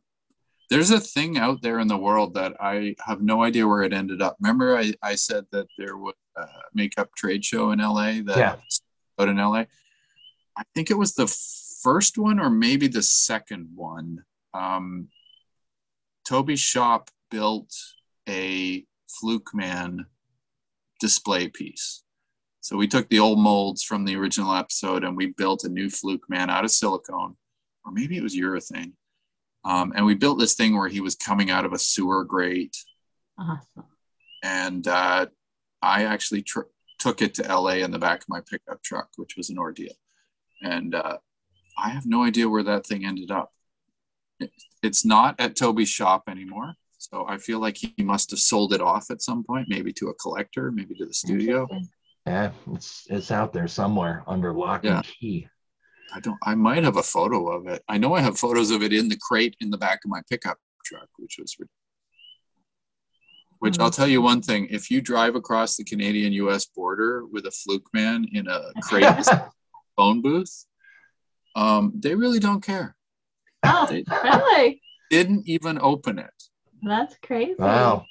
There's a thing out there in the world that I have no idea where it ended up. Remember I said that there was a makeup trade show in LA out in LA. I think it was the first one or maybe the second one. Toby's shop built a Fluke Man display piece. So we took the old molds from the original episode and we built a new Fluke Man out of silicone, or maybe it was urethane. And we built this thing where he was coming out of a sewer grate. Awesome. And I actually took it to LA in the back of my pickup truck, which was an ordeal. And I have no idea where that thing ended up. It's not at Toby's shop anymore. So I feel like he must have sold it off at some point, maybe to a collector, maybe to the studio. Yeah, it's out there somewhere under lock and key. I might have a photo of it. I know I have photos of it in the crate in the back of my pickup truck, which was Which I'll tell you one thing: if you drive across the Canadian-U.S. border with a Fluke Man in a crazy phone booth, they really don't care. Oh, they really? Didn't even open it. That's crazy. Wow.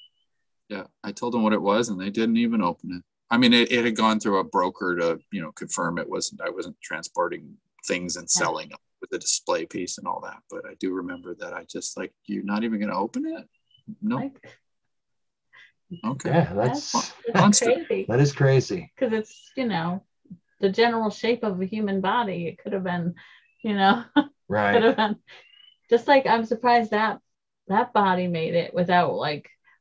Yeah, I told them what it was, and they didn't even open it. I mean, it had gone through a broker to, confirm I wasn't transporting things and selling them with a display piece and all that. But I do remember that I just like, you're not even going to open it? No. Okay. Yeah, that's crazy. That is crazy. Because it's, the general shape of a human body. It could have been, right. Could have been. Just like I'm surprised that body made it without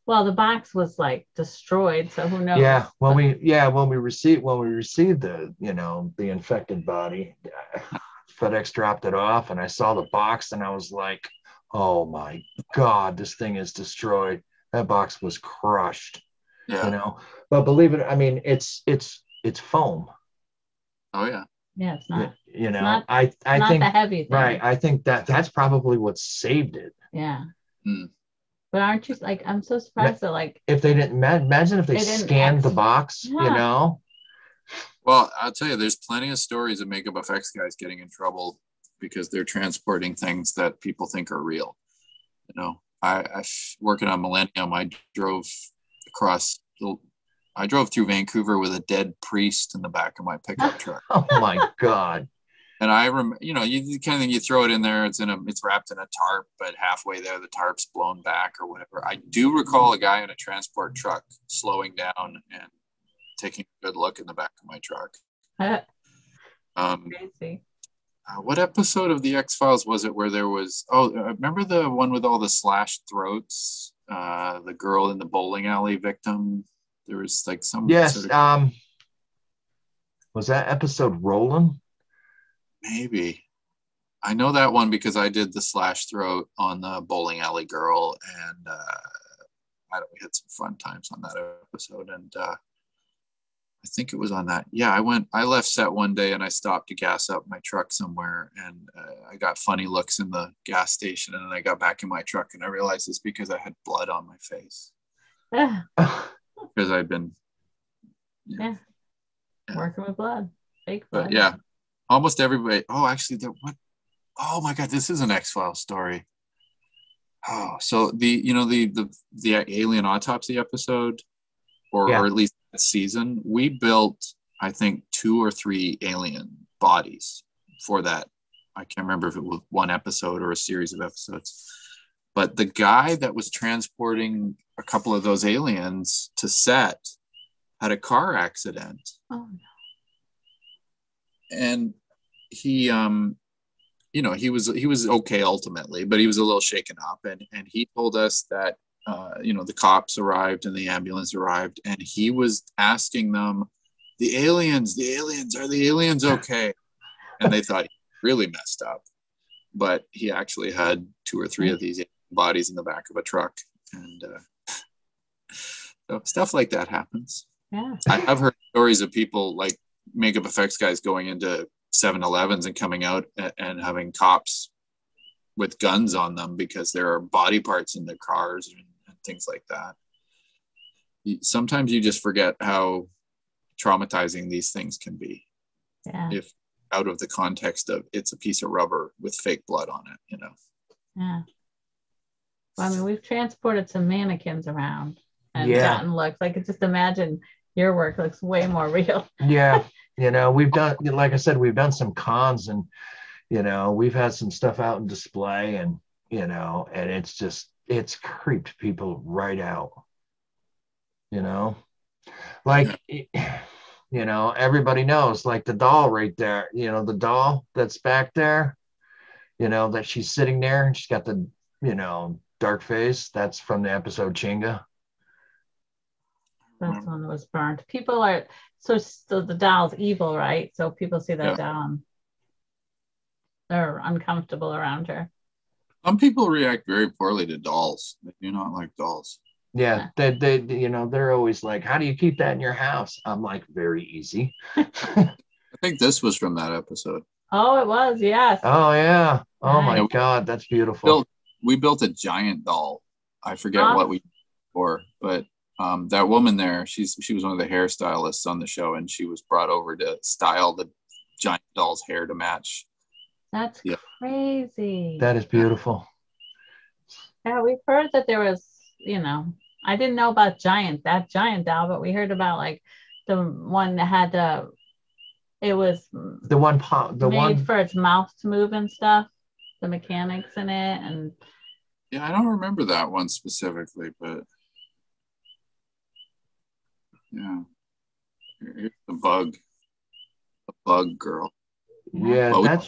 the box was destroyed. So who knows? Yeah. When we received the, the infected body, FedEx dropped it off and I saw the box and I was like, oh my God, this thing is destroyed. That box was crushed. Yeah. But believe it, I mean, it's foam. Oh yeah. Yeah, it's not. I think the heavy thing. Right. I think that's probably what saved it. Yeah. Mm. But aren't you I'm so surprised that if they didn't imagine if they scanned the box, Well, I'll tell you, there's plenty of stories of makeup effects guys getting in trouble because they're transporting things that people think are real. I working on Millennium, I drove through Vancouver with a dead priest in the back of my pickup truck. Oh my God. And I remember, you kind of think you throw it in there, it's wrapped in a tarp, but halfway there, the tarp's blown back or whatever. I do recall a guy in a transport truck slowing down and taking a good look in the back of my truck. Crazy. What episode of the X-Files was it where there was, remember the one with all the slashed throats? The girl in the bowling alley victim? There was some... Yes. Was that episode Roland? Maybe. I know that one because I did the slash throat on the bowling alley girl, and we had some fun times on that episode. And I think it was on that. Yeah, I left set one day and I stopped to gas up my truck somewhere, and I got funny looks in the gas station, and then I got back in my truck and I realized it's because I had blood on my face. Because I'd been working with blood, fake blood. But yeah. Almost everybody. Oh, actually, oh my God, this is an X-Files story. Oh, so the alien autopsy episode, or at least that season, we built, I think, 2 or 3 alien bodies for that. I can't remember if it was one episode or a series of episodes. But the guy that was transporting a couple of those aliens to set had a car accident. Oh no. And he was okay ultimately, but he was a little shaken up, and he told us that the cops arrived and the ambulance arrived, and he was asking them, are the aliens okay? And they thought he really messed up, but he actually had 2 or 3 of these bodies in the back of a truck, and so stuff like that happens. Yeah. I've heard stories of people like makeup effects guys going into 7-Elevens and coming out and having cops with guns on them because there are body parts in their cars and things like that. Sometimes you just forget how traumatizing these things can be. Yeah. If out of the context of it's a piece of rubber with fake blood on it, Yeah. Well, I mean, we've transported some mannequins around and gotten looks. I could just imagine your work looks way more real. Yeah. We've done, like I said, we've done some cons, and, we've had some stuff out in display, and, and it's creeped people right out, everybody knows, like the doll right there, the doll that's back there, that she's sitting there and she's got the, dark face. That's from the episode Chinga. That's one that was burned. People are so the doll's evil, right? So people see that doll, they're uncomfortable around her. Some people react very poorly to dolls. They do not like dolls. Yeah, they they're always like, how do you keep that in your house? I'm like, very easy. I think this was from that episode. Oh, it was, yes. Oh yeah. Oh nice. My God, that's beautiful. We built a giant doll. I forget what we did for, but that woman there, she was one of the hairstylists on the show, and she was brought over to style the giant doll's hair to match. That's crazy. That is beautiful. Yeah, we've heard that there was, I didn't know about that giant doll, but we heard about like the one that had it was the one made for its mouth to move and stuff, the mechanics in it. And yeah, I don't remember that one specifically, but yeah, here's the bug girl. Yeah, well,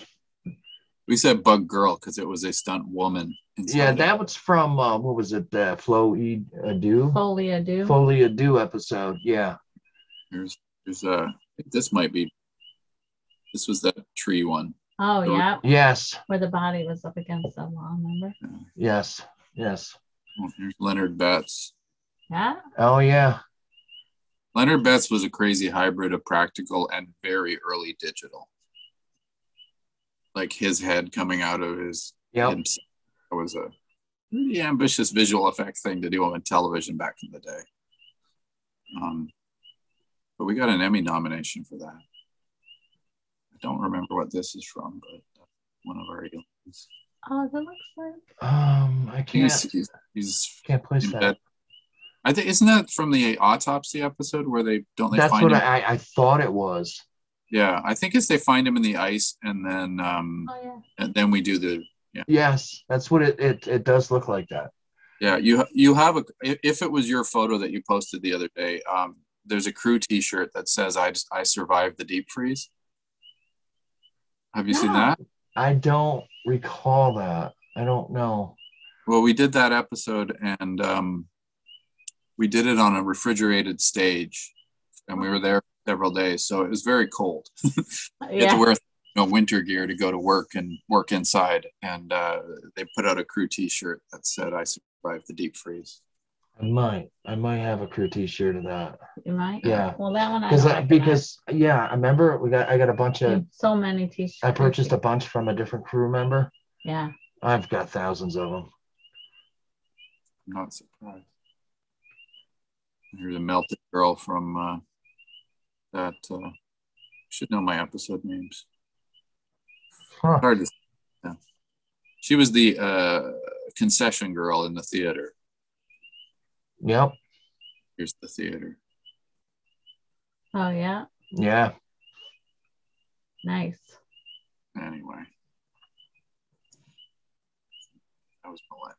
we said bug girl because it was a stunt woman. Yeah, that was from what was it? Folie à Deux episode. Yeah. Here's this was that tree one. Oh yeah. Yes. Where the body was up against the wall, remember? Yes. Oh, here's Leonard Betts. Yeah. Oh yeah. Leonard Betts was a crazy hybrid of practical and very early digital. Like his head coming out of his himself. It was a pretty ambitious visual effect thing to do on television back in the day. But we got an Emmy nomination for that. I don't remember what this is from, but one of our aliens. Oh, that looks like. I can't. He's can't place that. Bed. I think isn't that from the autopsy episode where they That's find what him? I thought it was. Yeah, I think it's they find him in the ice, and then and then we do the Yes, that's what it does look like that. Yeah, you have if it was your photo that you posted the other day, there's a crew T-shirt that says I survived the deep freeze. Have you seen that? I don't recall that. I don't know. Well, we did that episode, and we did it on a refrigerated stage, and we were there several days, so it was very cold. You had to wear winter gear to go to work and work inside, and they put out a crew T-shirt that said I survived the deep freeze. I might have a crew T-shirt of that. You might. Yeah. Well, that one because I remember I got a bunch of so many T-shirts. I purchased a bunch from a different crew member. Yeah. I've got thousands of them. I'm not surprised. Here's a melted girl from that. Should know my episode names. Huh. Hard to. Yeah. She was the concession girl in the theater. Yep. Here's the theater. Oh yeah. Yeah. Nice. Anyway, that was millennial.